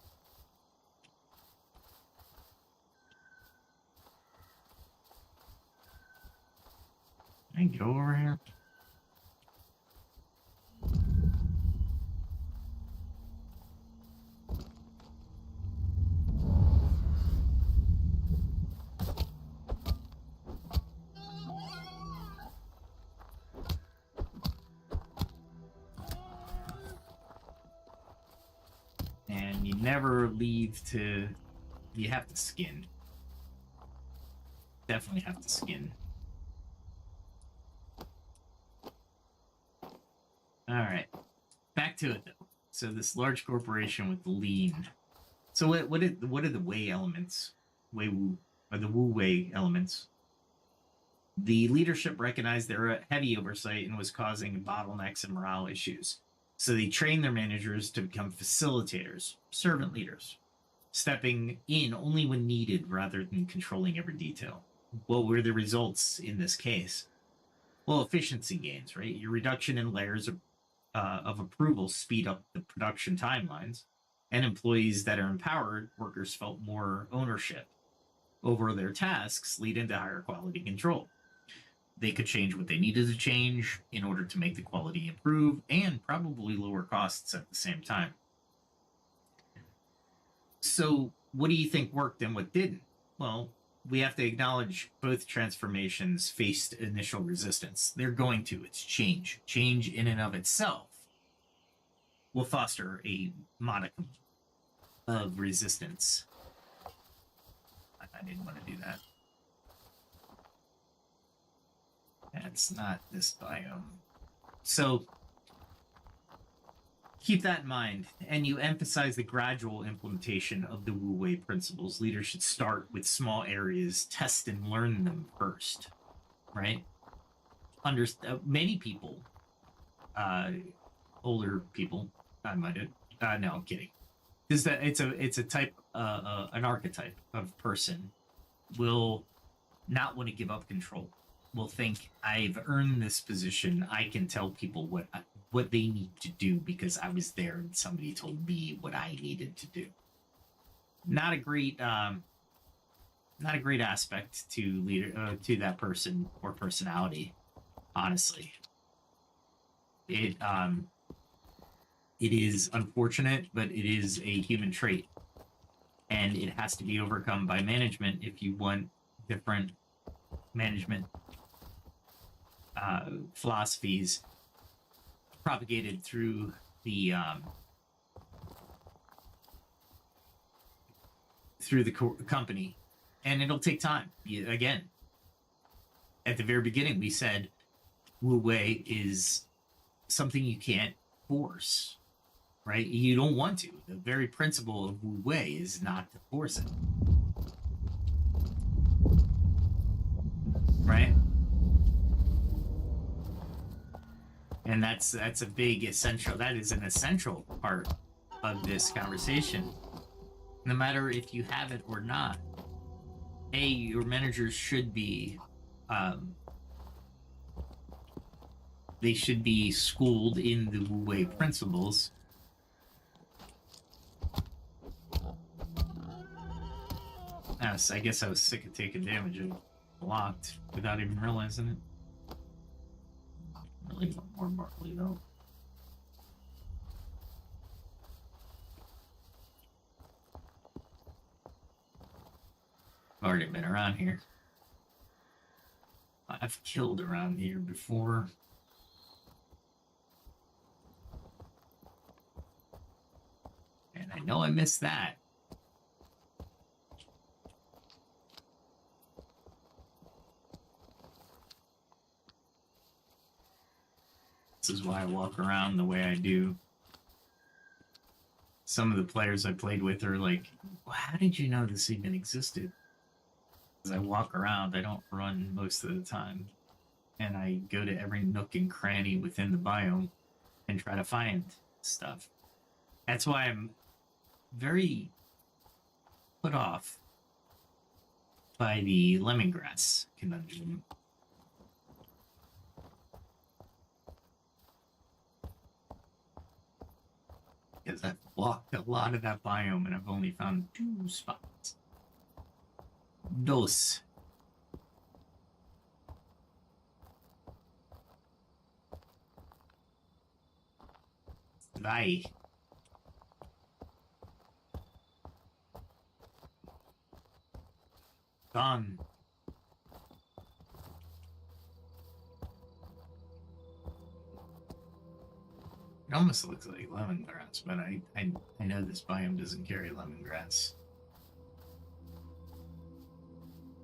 Can I go over here? And you never leave to... You have to skin. Definitely have to skin. Alright. Back to it though. So this large corporation with lean. So what are the Wei elements? Wei Wu or the Wu Wei elements? The leadership recognized there were heavy oversight and was causing bottlenecks and morale issues. So they trained their managers to become facilitators, servant leaders, stepping in only when needed rather than controlling every detail. What were the results in this case? Well, efficiency gains, right? Your reduction in layers of approval speed up the production timelines, and employees that are empowered, workers felt more ownership over their tasks, leading to higher quality control. They could change what they needed to change in order to make the quality improve and probably lower costs at the same time. So, what do you think worked and what didn't? Well, we have to acknowledge both transformations faced initial resistance. They're going to. It's change. Change in and of itself will foster a modicum of resistance. I didn't want to do that. That's not this biome. So keep that in mind, and you emphasize the gradual implementation of the Wu Wei principles. Leaders should start with small areas, test and learn them first, right? Many people, older people, I might have. No, I'm kidding. Is that it's a type, an archetype of person will not want to give up control. Will think, I've earned this position. I can tell people what they need to do because I was there and somebody told me what I needed to do. Not a great aspect to leader to that person or personality. Honestly, it is unfortunate, but it is a human trait, and it has to be overcome by management if you want different management philosophies propagated through the company, and it'll take time. Again, at the very beginning, we said Wu Wei is something you can't force, right? You don't want to. The very principle of Wu Wei is not to force it, right? And that's a big essential. That is an essential part of this conversation. No matter if you have it or not, your managers should be, they should be schooled in the Wu Wei principles. Yes, I guess I was sick of taking damage and blocked without even realizing it. Really want more barley though. I've already been around here. I've killed around here before. And I know I missed that. This is why I walk around the way I do. Some of the players I played with are like, well, how did you know this even existed? As I walk around, I don't run most of the time. And I go to every nook and cranny within the biome and try to find stuff. That's why I'm very put off by the lemongrass conundrum. Because I've walked a lot of that biome and I've only found 2 spots. Dos. Vai. Gone. It almost looks like lemongrass, but I know this biome doesn't carry lemongrass.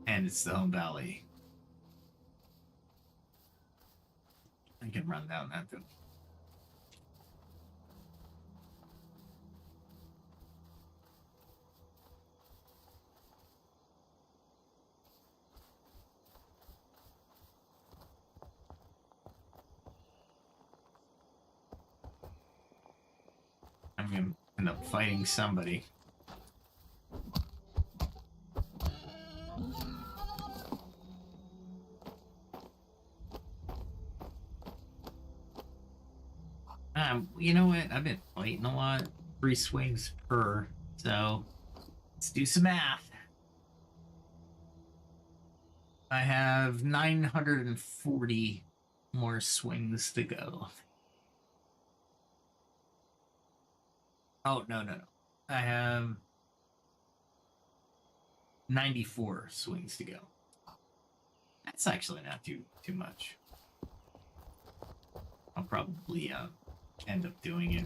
And it's the home valley. I can run down that though. gonna end up fighting somebody. You know what? I've been fighting a lot. 3 swings per. So let's do some math. I have 940 more swings to go. Oh, no. I have 94 swings to go. That's actually not too much. I'll probably end up doing it.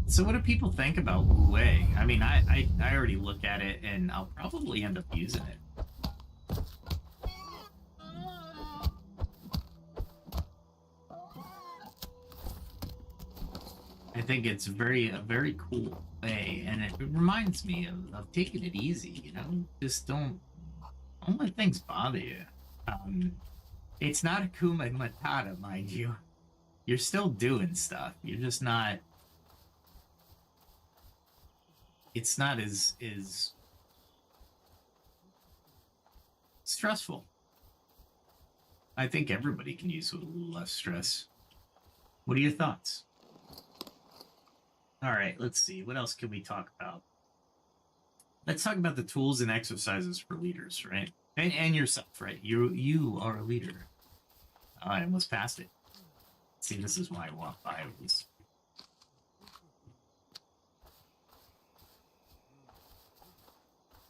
So what do people think about Wu Wei? I mean, I already look at it, and I'll probably end up using it. I think it's a very cool way, and it reminds me of taking it easy, you know? Just don't let things bother you. It's not Akuma Matata, mind you. You're still doing stuff. You're just not... It's not as stressful. I think everybody can use a little less stress. What are your thoughts? All right, let's see. What else can we talk about? Let's talk about the tools and exercises for leaders, right? And yourself, right? You are a leader. I almost passed it. See, this is why I walk by this.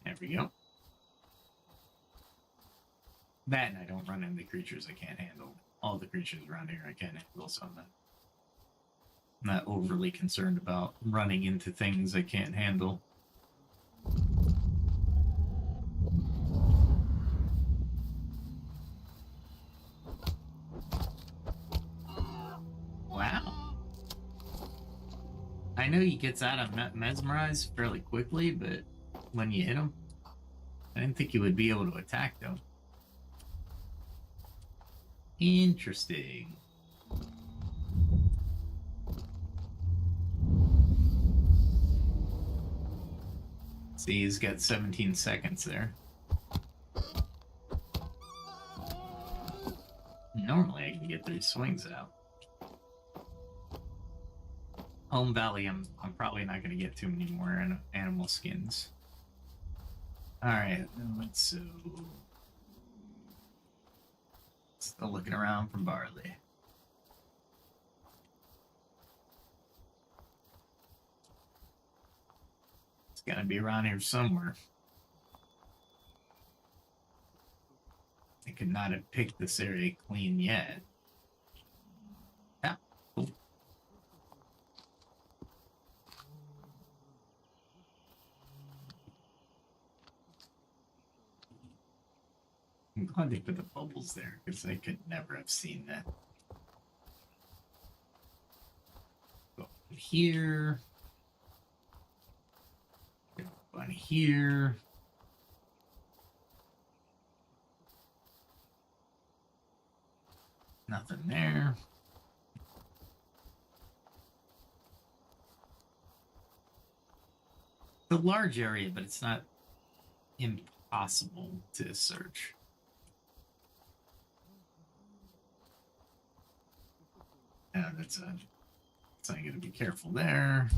There we go. That and I don't run into creatures I can't handle. All the creatures around here I can't handle, so I'm not overly concerned about running into things I can't handle. Wow. I know he gets out of mesmerized fairly quickly, but when you hit him, I didn't think he would be able to attack, though. Interesting. See, he's got 17 seconds there. Normally I can get 3 swings out. Home Valley, I'm probably not going to get too many more animal skins. Alright, let's still looking around for Barley. It's gotta be around here somewhere. I could not have picked this area clean yet. Yeah, cool. I'm glad they put the bubbles there, because I could never have seen that. Go here. Go on here. Nothing there. It's a large area, but it's not impossible to search. Yeah, so I gotta be careful there.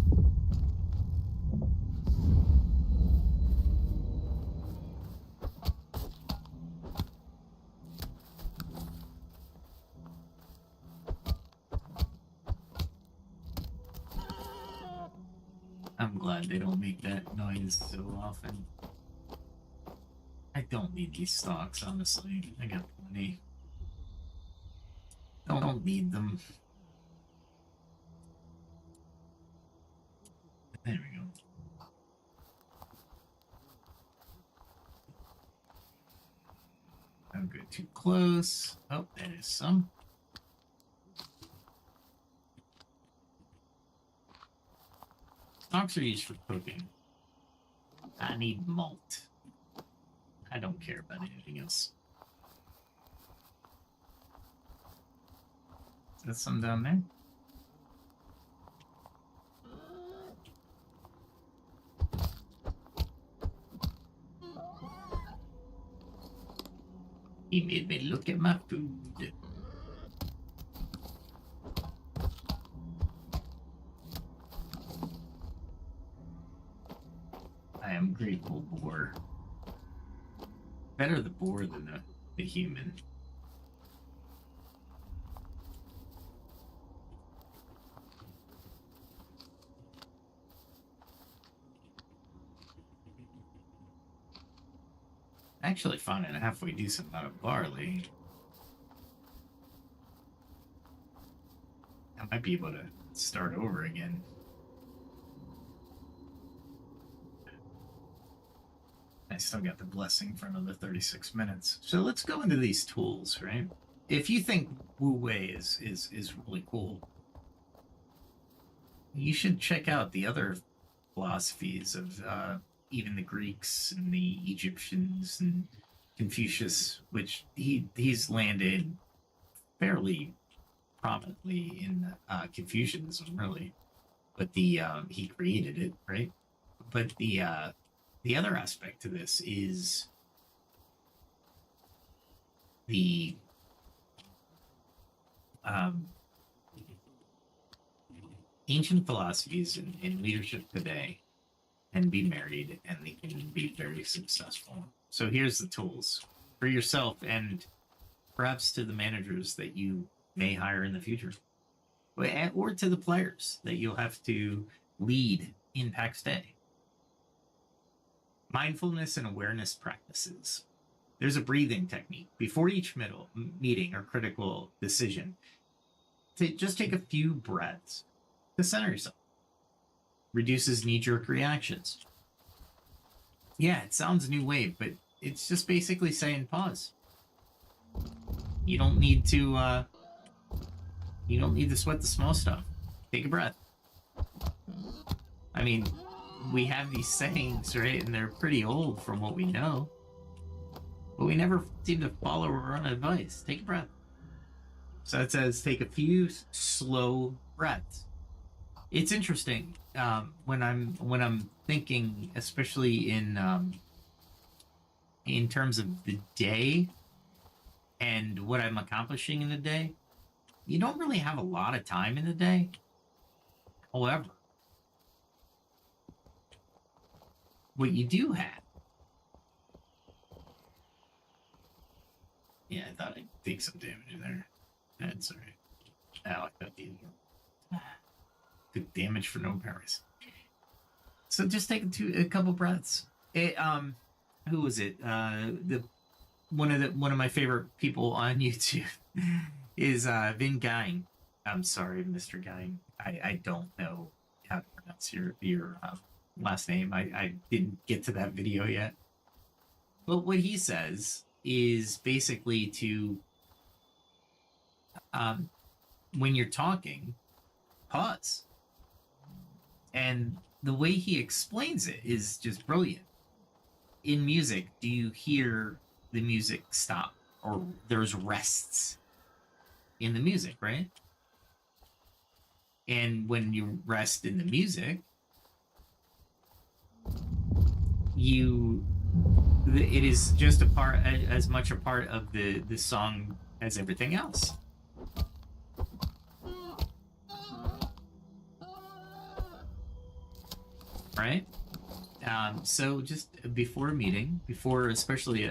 I'm glad they don't make that noise so often. I don't need these stocks, honestly. I got plenty. Don't need them. There we go. Don't go too close. Oh, there is some. Stalks are used for cooking. I need malt. I don't care about anything else. Is that some down there? He made me look at my food. I am grateful boar. Better the boar than the human. Actually finding a halfway decent amount of barley. I might be able to start over again. I still got the blessing for another 36 minutes. So let's go into these tools, right? If you think Wu Wei is really cool, you should check out the other philosophies of even the Greeks and the Egyptians and Confucius, which he's landed fairly prominently in Confucianism, really. But the he created it, right? But the other aspect to this is the ancient philosophies in leadership today can be married and they can be very successful. So here's the tools for yourself and perhaps to the managers that you may hire in the future, or to the players that you'll have to lead in Pax Dei. Mindfulness and awareness practices. There's a breathing technique before each meeting or critical decision. To just take a few breaths to center yourself. Reduces knee-jerk reactions. Yeah, it sounds new wave, but it's just basically saying pause. You don't need to sweat the small stuff. Take a breath. I mean, we have these sayings, right? And they're pretty old from what we know. But we never seem to follow our own advice. Take a breath. So it says take a few slow breaths. It's interesting when I'm thinking, especially in terms of the day and what I'm accomplishing in the day. You don't really have a lot of time in the day. However, what you do have. Yeah, I thought I'd take some damage there. That's all right. Oh, I got the good damage for no parries. So just take a couple breaths. Who was it? One of my favorite people on YouTube is Vin Gaing. I'm sorry, Mr. Gaing. I don't know how to pronounce your last name. I didn't get to that video yet. But what he says is basically to when you're talking, pause. And the way he explains it is just brilliant. In music, do you hear the music stop? Or there's rests in the music, right? And when you rest in the music, it is just as much a part of the song as everything else. Right? So just before a meeting, especially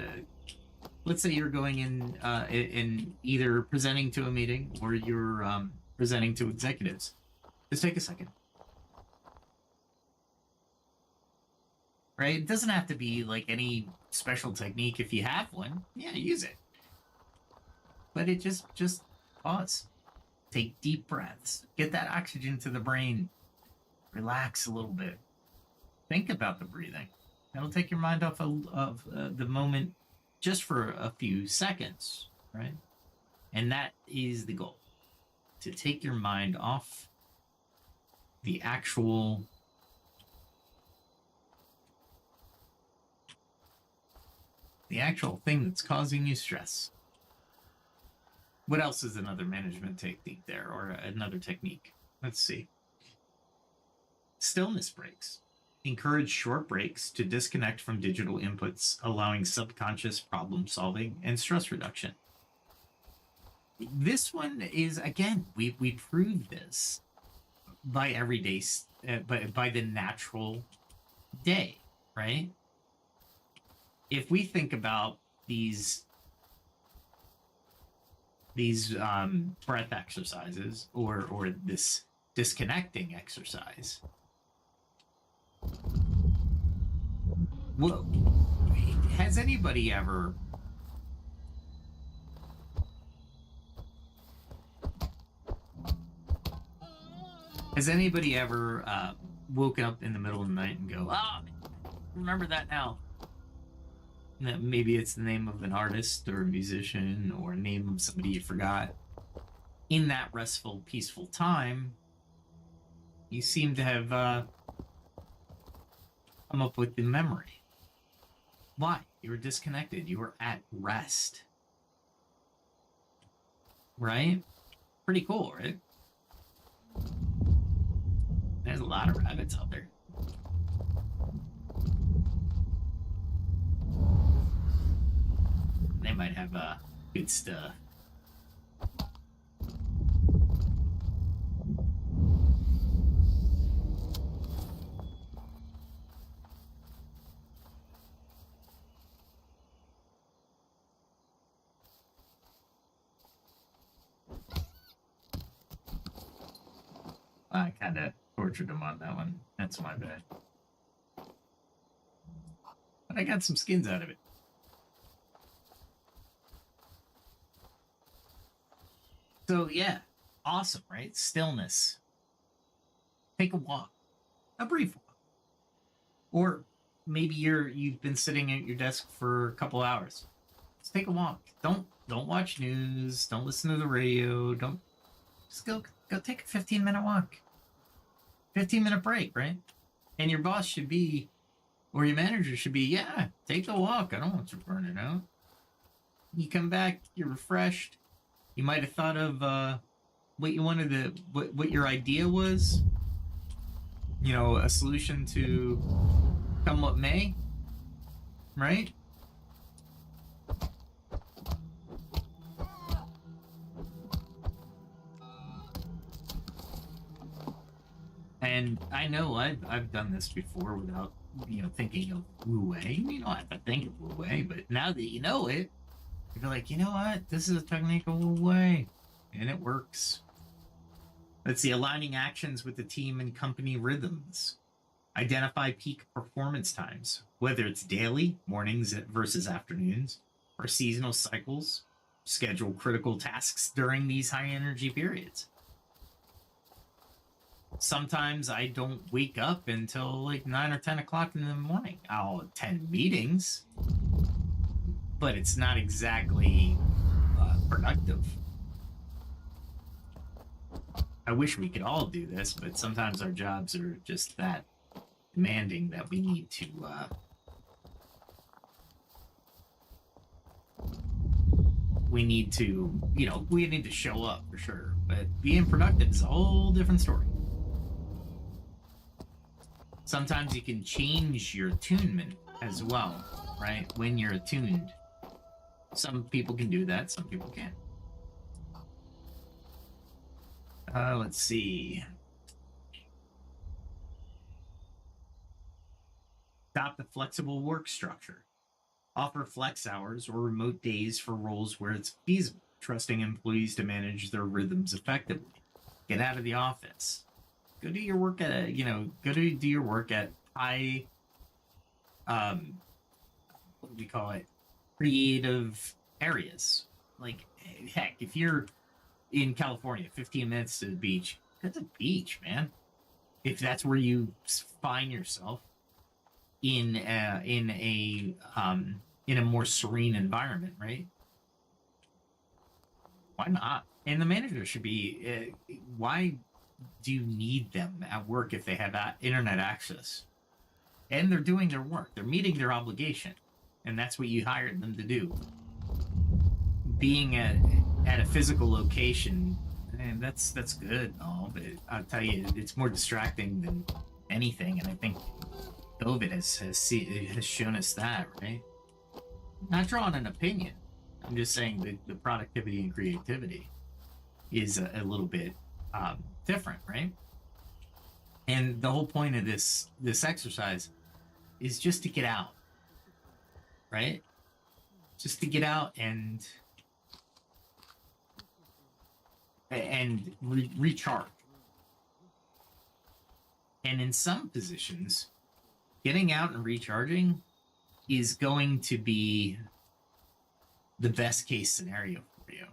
let's say you're going in either presenting to a meeting or you're presenting to executives, just take a second. Right? It doesn't have to be like any special technique. If you have one, yeah, use it. But it just pause. Take deep breaths. Get that oxygen to the brain. Relax a little bit. Think about the breathing. That'll take your mind off of the moment just for a few seconds, right? And that is the goal. To take your mind off the actual thing that's causing you stress. What else is another management technique there, or another technique? Let's see. Stillness breaks. encourage short breaks to disconnect from digital inputs, allowing subconscious problem solving and stress reduction. This one is, again, we prove this by everyday, by the natural day, right? If we think about these breath exercises or this disconnecting exercise, whoa, has anybody ever woken up in the middle of the night and go, remember that now? That maybe it's the name of an artist or a musician or a name of somebody you forgot. In that restful, peaceful time, you seem to have come up with the memory. Why? You were disconnected. You were at rest. Right? Pretty cool, right? There's a lot of rabbits out there. They might have good stuff. I kind of tortured him on that one. That's my bad. But I got some skins out of it. So yeah, awesome, right? Stillness. Take a walk, a brief walk, or maybe you've been sitting at your desk for a couple hours. Just take a walk. Don't watch news. Don't listen to the radio. Don't just go take a 15-minute walk. 15-minute break, right? And your boss should be, or your manager should be, yeah, take a walk. I don't want you burning out. You come back, you're refreshed. You might have thought of what you wanted to, what your idea was. You know, a solution to come what may, right? And I know I've done this before without, thinking of Wu Wei. You don't have to think of Wu Wei, but now that you know it, you're like, you know what? This is a technique of Wu Wei, and it works. Let's see, aligning actions with the team and company rhythms. Identify peak performance times, whether it's daily, mornings versus afternoons, or seasonal cycles. Schedule critical tasks during these high energy periods. Sometimes I don't wake up until like 9 or 10 o'clock in the morning. I'll attend meetings, but it's not exactly productive. I wish we could all do this, but sometimes our jobs are just that demanding that we need to we need to show up for sure. But being productive is a whole different story. Sometimes you can change your attunement as well, right? When you're attuned. Some people can do that, some people can't. Let's see. Adopt a flexible work structure. Offer flex hours or remote days for roles where it's feasible, trusting employees to manage their rhythms effectively. Get out of the office. Go do your work at high, what do we call it? Creative areas. Like, heck, if you're in California, 15 minutes to the beach, go to the beach, man. If that's where you find yourself in a more serene environment, right? Why not? And the manager should be, why do you need them at work if they have internet access? And they're doing their work. They're meeting their obligation. And that's what you hired them to do. Being at a physical location, and that's good. Oh, but I'll tell you, it's more distracting than anything, and I think COVID has shown us that, right? Not drawing an opinion. I'm just saying that the productivity and creativity is a little bit different, right? And the whole point of this exercise is just to get out, right? Just to get out and recharge. And in some positions, getting out and recharging is going to be the best case scenario for you.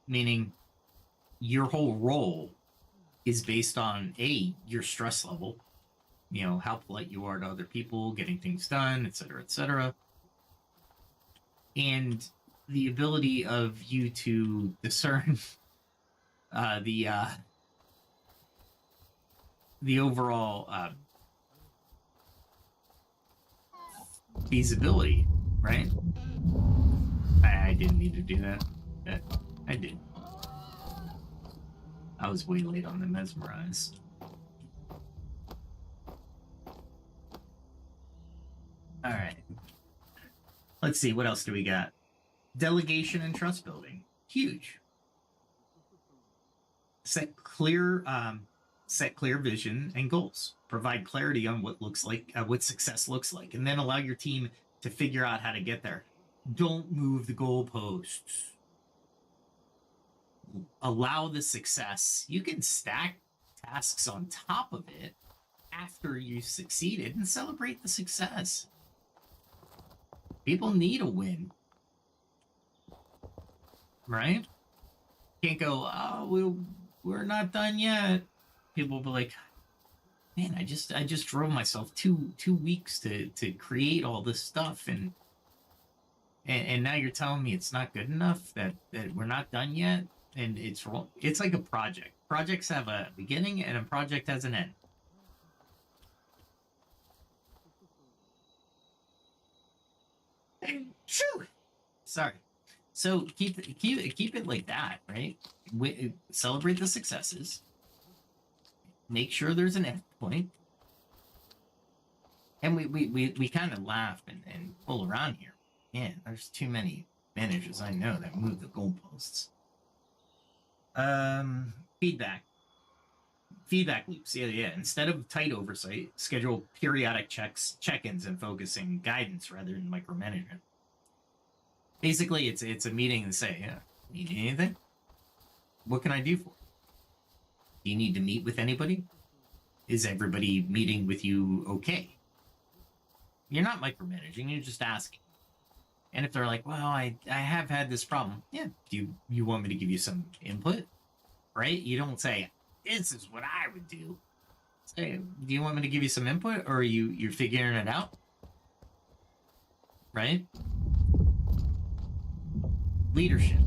Meaning your whole role is based on your stress level, how polite you are to other people, getting things done, etc., and the ability of you to discern the overall feasibility, right? I didn't need to do that. I did. I was way late on the mesmerize. All right. Let's see, what else do we got? Delegation and trust building. Huge. Set clear vision and goals. Provide clarity on what success looks like, and then allow your team to figure out how to get there. Don't move the goalposts. Allow the success. You can stack tasks on top of it after you've succeeded and celebrate the success. People need a win, right? Can't go, oh, we're not done yet. People will be like, man, I just drove myself two weeks to create all this stuff, and now you're telling me it's not good enough, that we're not done yet, and it's wrong. It's like a project. Projects have a beginning and a project has an end. Shoo! Sorry. So keep it like that, right? Celebrate the successes. Make sure there's an end point. And we kind of laugh and pull around here. Man, there's too many managers I know that move the goalposts. Feedback loops. Yeah. Instead of tight oversight, schedule periodic check-ins, and focusing guidance rather than micromanagement. Basically, it's a meeting and say, yeah, need anything? What can I do for you? Do you need to meet with anybody? Is everybody meeting with you okay? You're not micromanaging, you're just asking. And if they're like, well, I have had this problem. Yeah, do you want me to give you some input? Right? You don't say, this is what I would do. Say, do you want me to give you some input, or you're figuring it out? Right? Leadership.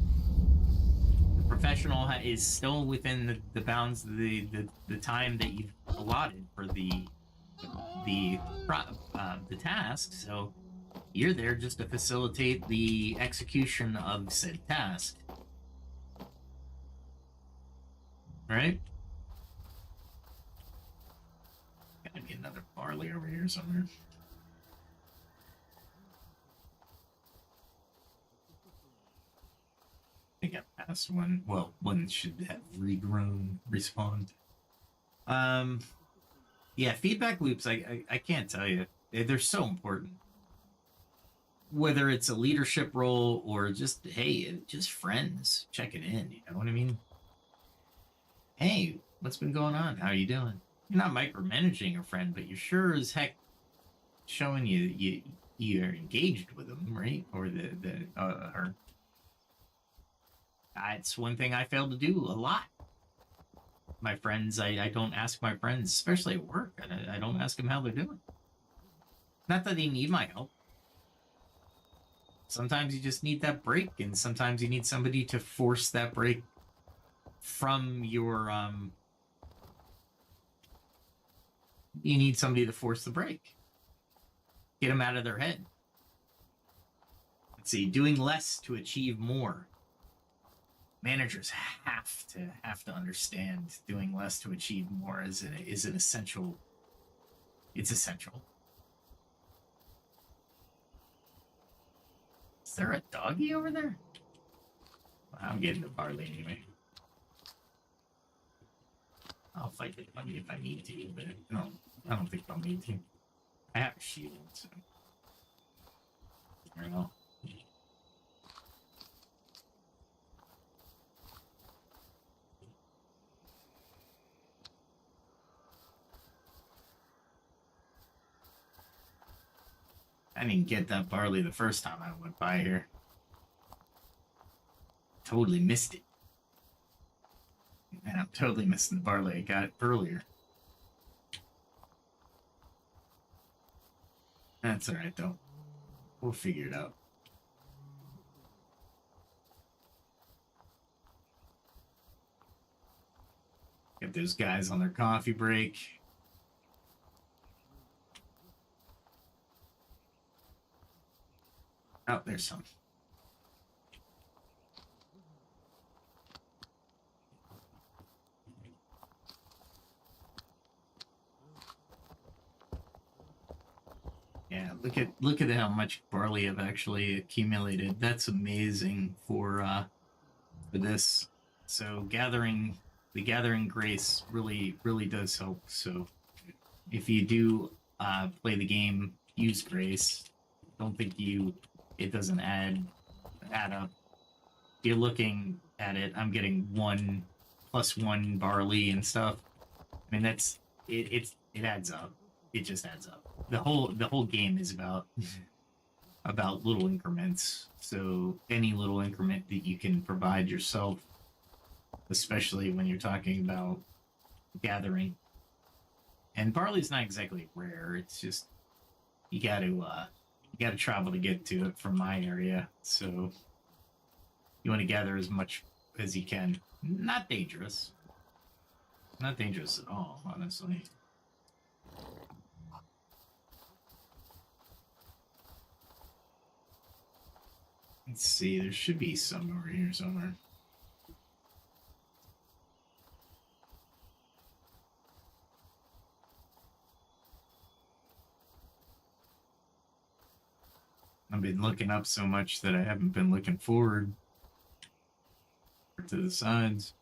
The professional is still within the bounds of the time that you've allotted for the task. So you're there just to facilitate the execution of said task. Right? Gotta be another barley over here somewhere. I think I passed one. Well, one should have regrown, respawned. Yeah, feedback loops, I can't tell you. They're so important. Whether it's a leadership role or just, hey, just friends checking in, you know what I mean? Hey, what's been going on? How are you doing? You're not micromanaging a friend, but you're sure as heck showing you're engaged with them, right? Or her. It's one thing I fail to do a lot. My friends, I don't ask my friends, especially at work. I don't ask them how they're doing. Not that they need my help. Sometimes you just need that break, and sometimes you need somebody to force that break from your you need somebody to force the break. Get them out of their head. Let's see, doing less to achieve more. Managers have to understand doing less to achieve more is an essential It's essential. Is there a doggy over there? I'm getting the barley anyway. I'll fight the doggy if I need to, but no, I don't think I'll need to. I have a shield, so I don't know. I didn't get that barley the first time I went by here. Totally missed it. And I'm totally missing the barley I got earlier. That's alright though. We'll figure it out. Get those guys on their coffee break. Oh, there's some. Yeah, look at how much barley I've actually accumulated. That's amazing for this. So the gathering grace really does help. So if you do play the game, use grace. Don't think it doesn't add up. If you're looking at it, I'm getting 1+1 barley and stuff. I mean that's it adds up. It just adds up. The whole game is about little increments. So any little increment that you can provide yourself, especially when you're talking about gathering. And barley's not exactly rare. It's just you got to travel to get to it from my area. So you want to gather as much as you can. Not dangerous. Not dangerous at all, honestly. Let's see, there should be some over here somewhere. I've been looking up so much that I haven't been looking forward to the sides.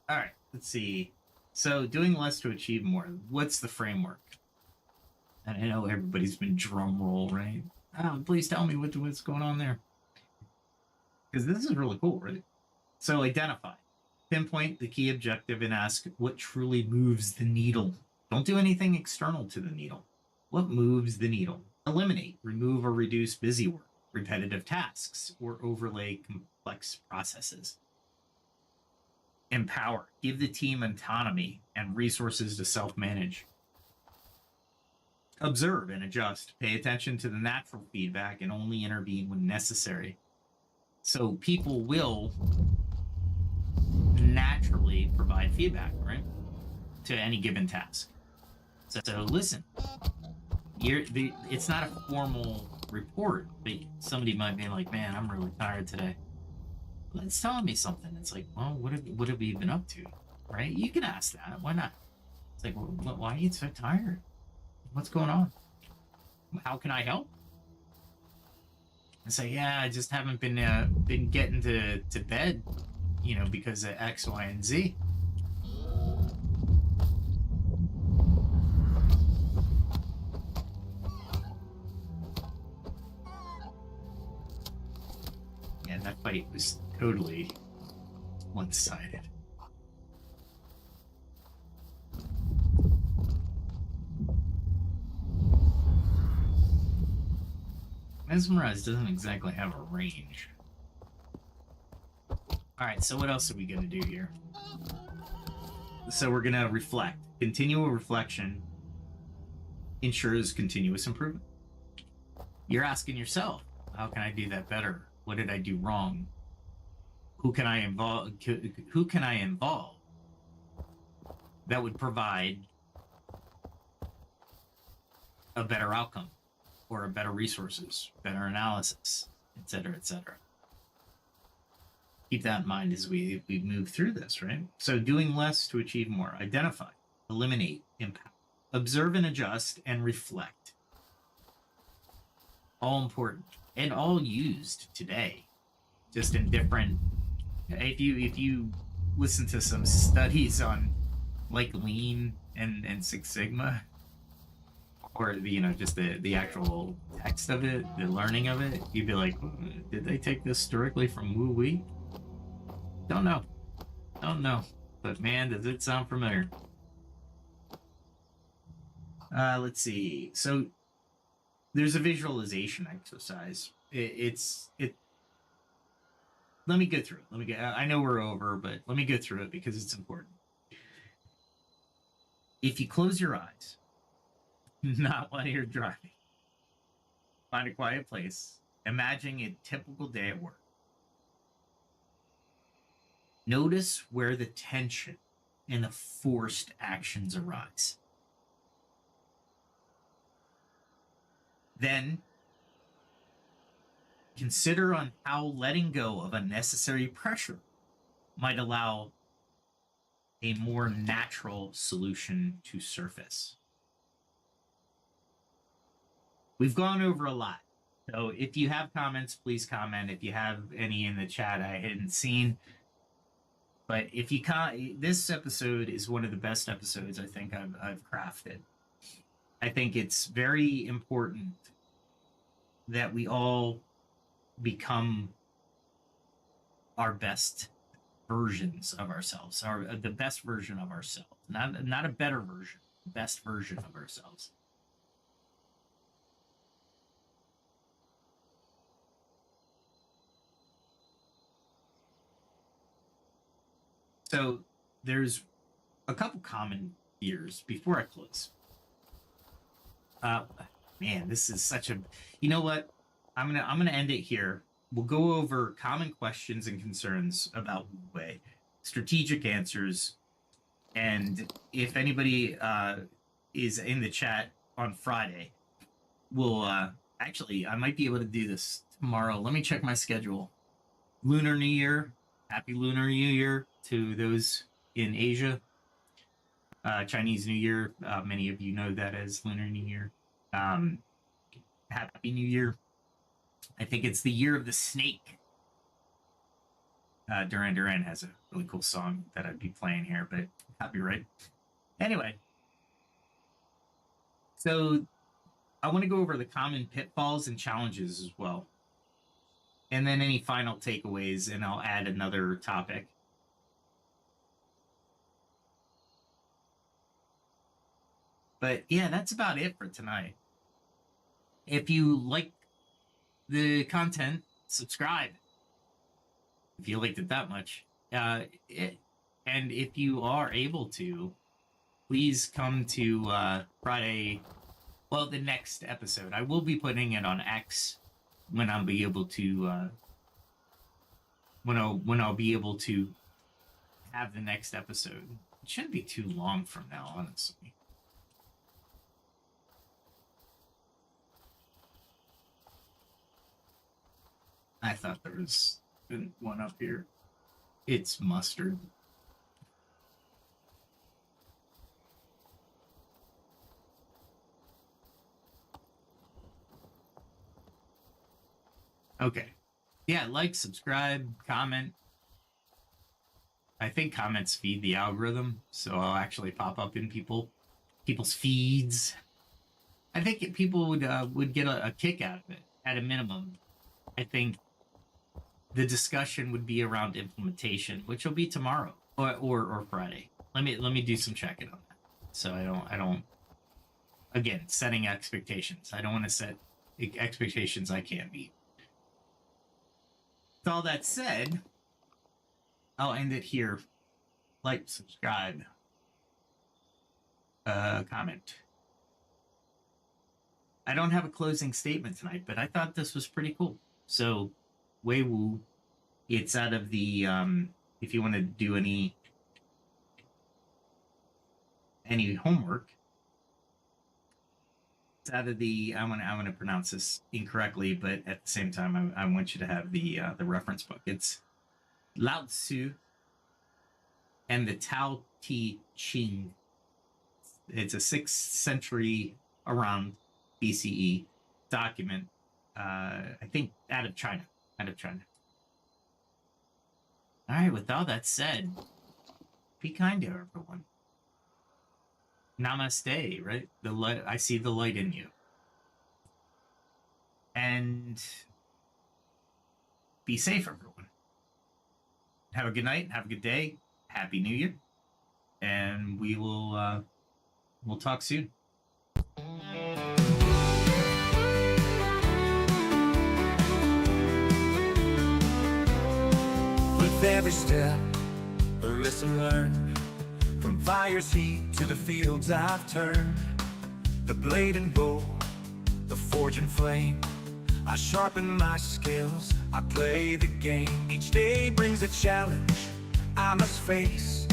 All right, let's see. So doing less to achieve more. What's the framework? And I know everybody's been drum roll, right? Oh, please tell me what's going on there. Because this is really cool, right? So identify. Pinpoint the key objective and ask what truly moves the needle. Don't do anything external to the needle. What moves the needle? Eliminate, remove, or reduce busy work, repetitive tasks, or overlay complex processes. Empower. Give the team autonomy and resources to self-manage. Observe and adjust. Pay attention to the natural feedback and only intervene when necessary. So people will naturally provide feedback, right? To any given task. So listen, it's not a formal report, but somebody might be like, man, I'm really tired today. Well, it's telling me something. It's like, well, what have you been up to? Right? You can ask that. Why not? It's like, well, why are you so tired? What's going on? How can I help? And say, yeah, I just haven't been getting to bed, because of X, Y, and Z. Yeah, that fight was totally one-sided. Mesmerize doesn't exactly have a range. Alright, so what else are we going to do here? So we're going to reflect. Continual reflection ensures continuous improvement. You're asking yourself, how can I do that better? What did I do wrong? Who can I involve that would provide a better outcome? Or better resources, better analysis, etc., etc. keep that in mind as we move through this, right? So doing less to achieve more. Identify, eliminate, impact, observe and adjust, and reflect. All important and all used today, just in different. If you listen to some studies on like Lean and Six Sigma, or just the actual text of it, the learning of it, you'd be like, did they take this directly from Woo Wee? Don't know, but man, does it sound familiar. Let's see. So there's a visualization exercise. Let me go through it. I know we're over, but let me go through it because it's important. If you close your eyes, not while you're driving, find a quiet place, imagine a typical day at work. Notice where the tension and the forced actions arise. Then consider on how letting go of unnecessary pressure might allow a more natural solution to surface. We've gone over a lot. So if you have comments, please comment. If you have any in the chat I hadn't seen. But if you this episode is one of the best episodes I think I've crafted. I think it's very important that we all become our best versions of ourselves, or the best version of ourselves, not a better version, best version of ourselves. So there's a couple common fears before I close. Man, this is such a. You know what? I'm gonna end it here. We'll go over common questions and concerns about Wu Wei, strategic answers, and if anybody is in the chat on Friday, we'll actually I might be able to do this tomorrow. Let me check my schedule. Lunar New Year, Happy Lunar New Year to those in Asia. Chinese New Year, many of you know that as Lunar New Year. Happy New Year. I think it's the year of the snake. Duran Duran has a really cool song that I'd be playing here, but copyright. Anyway, so I want to go over the common pitfalls and challenges as well. And then any final takeaways, and I'll add another topic. But yeah, that's about it for tonight. If you like the content, subscribe. If you liked it that much. And if you are able to, please come to Friday, well, the next episode. I will be putting it on X when I'll be able to when I'll be able to have the next episode. It shouldn't be too long from now, honestly. I thought there was one up here. It's mustard. Okay. Yeah, like, subscribe, comment. I think comments feed the algorithm, so I'll actually pop up in people's feeds. I think people would get a kick out of it at a minimum. I think the discussion would be around implementation, which will be tomorrow or Friday. Let me do some checking on that. So I don't again, setting expectations. I don't want to set expectations I can't meet. With all that said, I'll end it here. Like, subscribe, comment. I don't have a closing statement tonight, but I thought this was pretty cool. So, Wei Wu, it's out of the if you want to do any homework, it's out of the I'm gonna pronounce this incorrectly, but at the same time I want you to have the reference book. It's Lao Tzu and the Tao Te Ching. It's a 6th century around BCE document. I think out of China. Out of China. All right. With all that said, be kind to everyone. Namaste. Right. The light. I see the light in you. And be safe, everyone. Have a good night. Have a good day. Happy New Year. And we will. We'll talk soon. With every step, a lesson learned. From fire's heat to the fields I've turned. The blade and bow, the forge and flame. I sharpen my skills, I play the game. Each day brings a challenge I must face.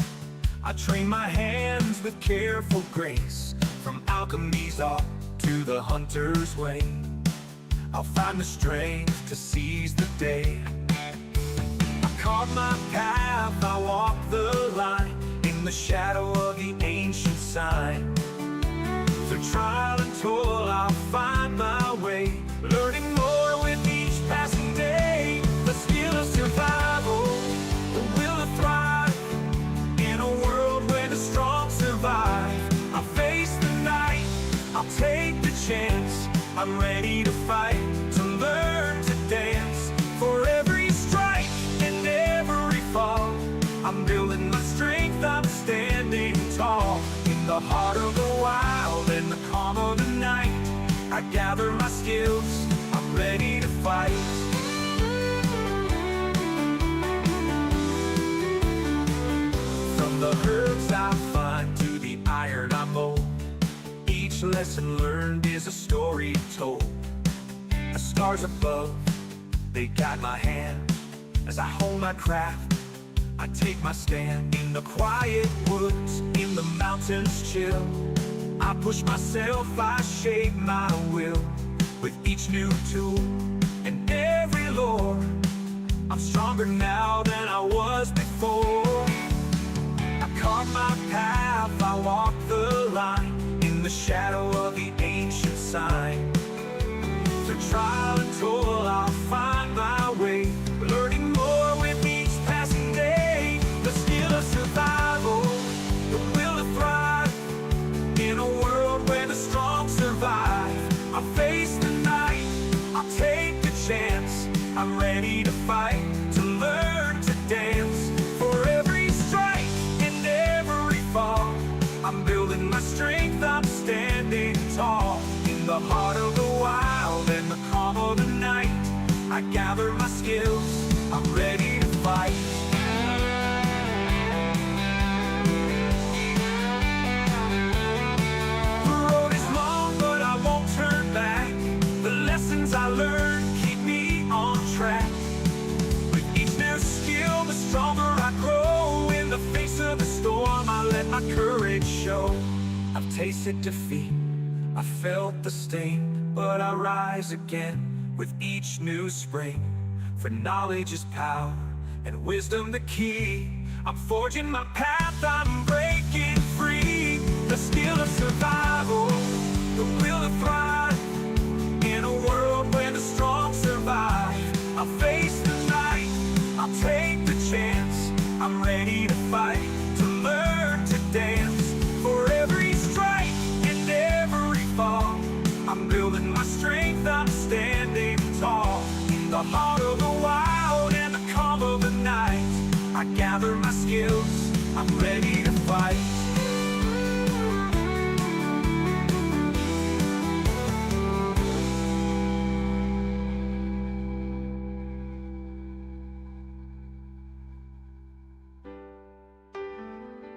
I train my hands with careful grace. From alchemy's art to the hunter's way, I'll find the strength to seize the day. I carve my path, I walk the line, in the shadow of the ancient sign. Through trial and toil I'll find my way, learning more with each passing day. The skill of survival, the will to thrive, in a world where the strong survive. I'll face the night, I'll take the chance. I'm ready to fight, to learn to dance. For every strike and every fall, I'm building my strength, I'm standing tall. In the heart of the wild and the calm of the night, I gather my skills, I'm ready to fight. From the herbs I find to the iron I mold, each lesson learned is a story told. The stars above, they guide my hand. As I hone my craft, I take my stand. In the quiet woods, in the mountains chill, I push myself, I shape my will. With each new tool and every lore, I'm stronger now than I was before. I carve my path, I walk the line, in the shadow of the ancient sign. Through trial and toil I'll find my way, learning more with each passing day. The skill of survival, the will to thrive, in a world where the strong survive. I'll face the night, I'll take the chance. I'm ready to fight, to learn to dance. For every strike and every fall, I'm building my strength, I'm standing tall. In the heart of the wild and the calm of the night, I gather my skills, I'm ready to fight. The road is long, but I won't turn back. The lessons I learned keep me on track. With each new skill, the stronger I grow. In the face of the storm, I let my courage show. I've tasted defeat, I felt the sting, but I rise again with each new spring. For knowledge is power, and wisdom the key. I'm forging my path, I'm breaking free. The skill of survival, the will to thrive, in a world where the strong survive. I'll face the night, I'll take the chance. I'm ready to fight, to learn to dance. For every strike and every fall, I'm building my strength, I'm standing tall. In the heart of the wild and the calm of the night, I gather my skills, I'm ready to fight.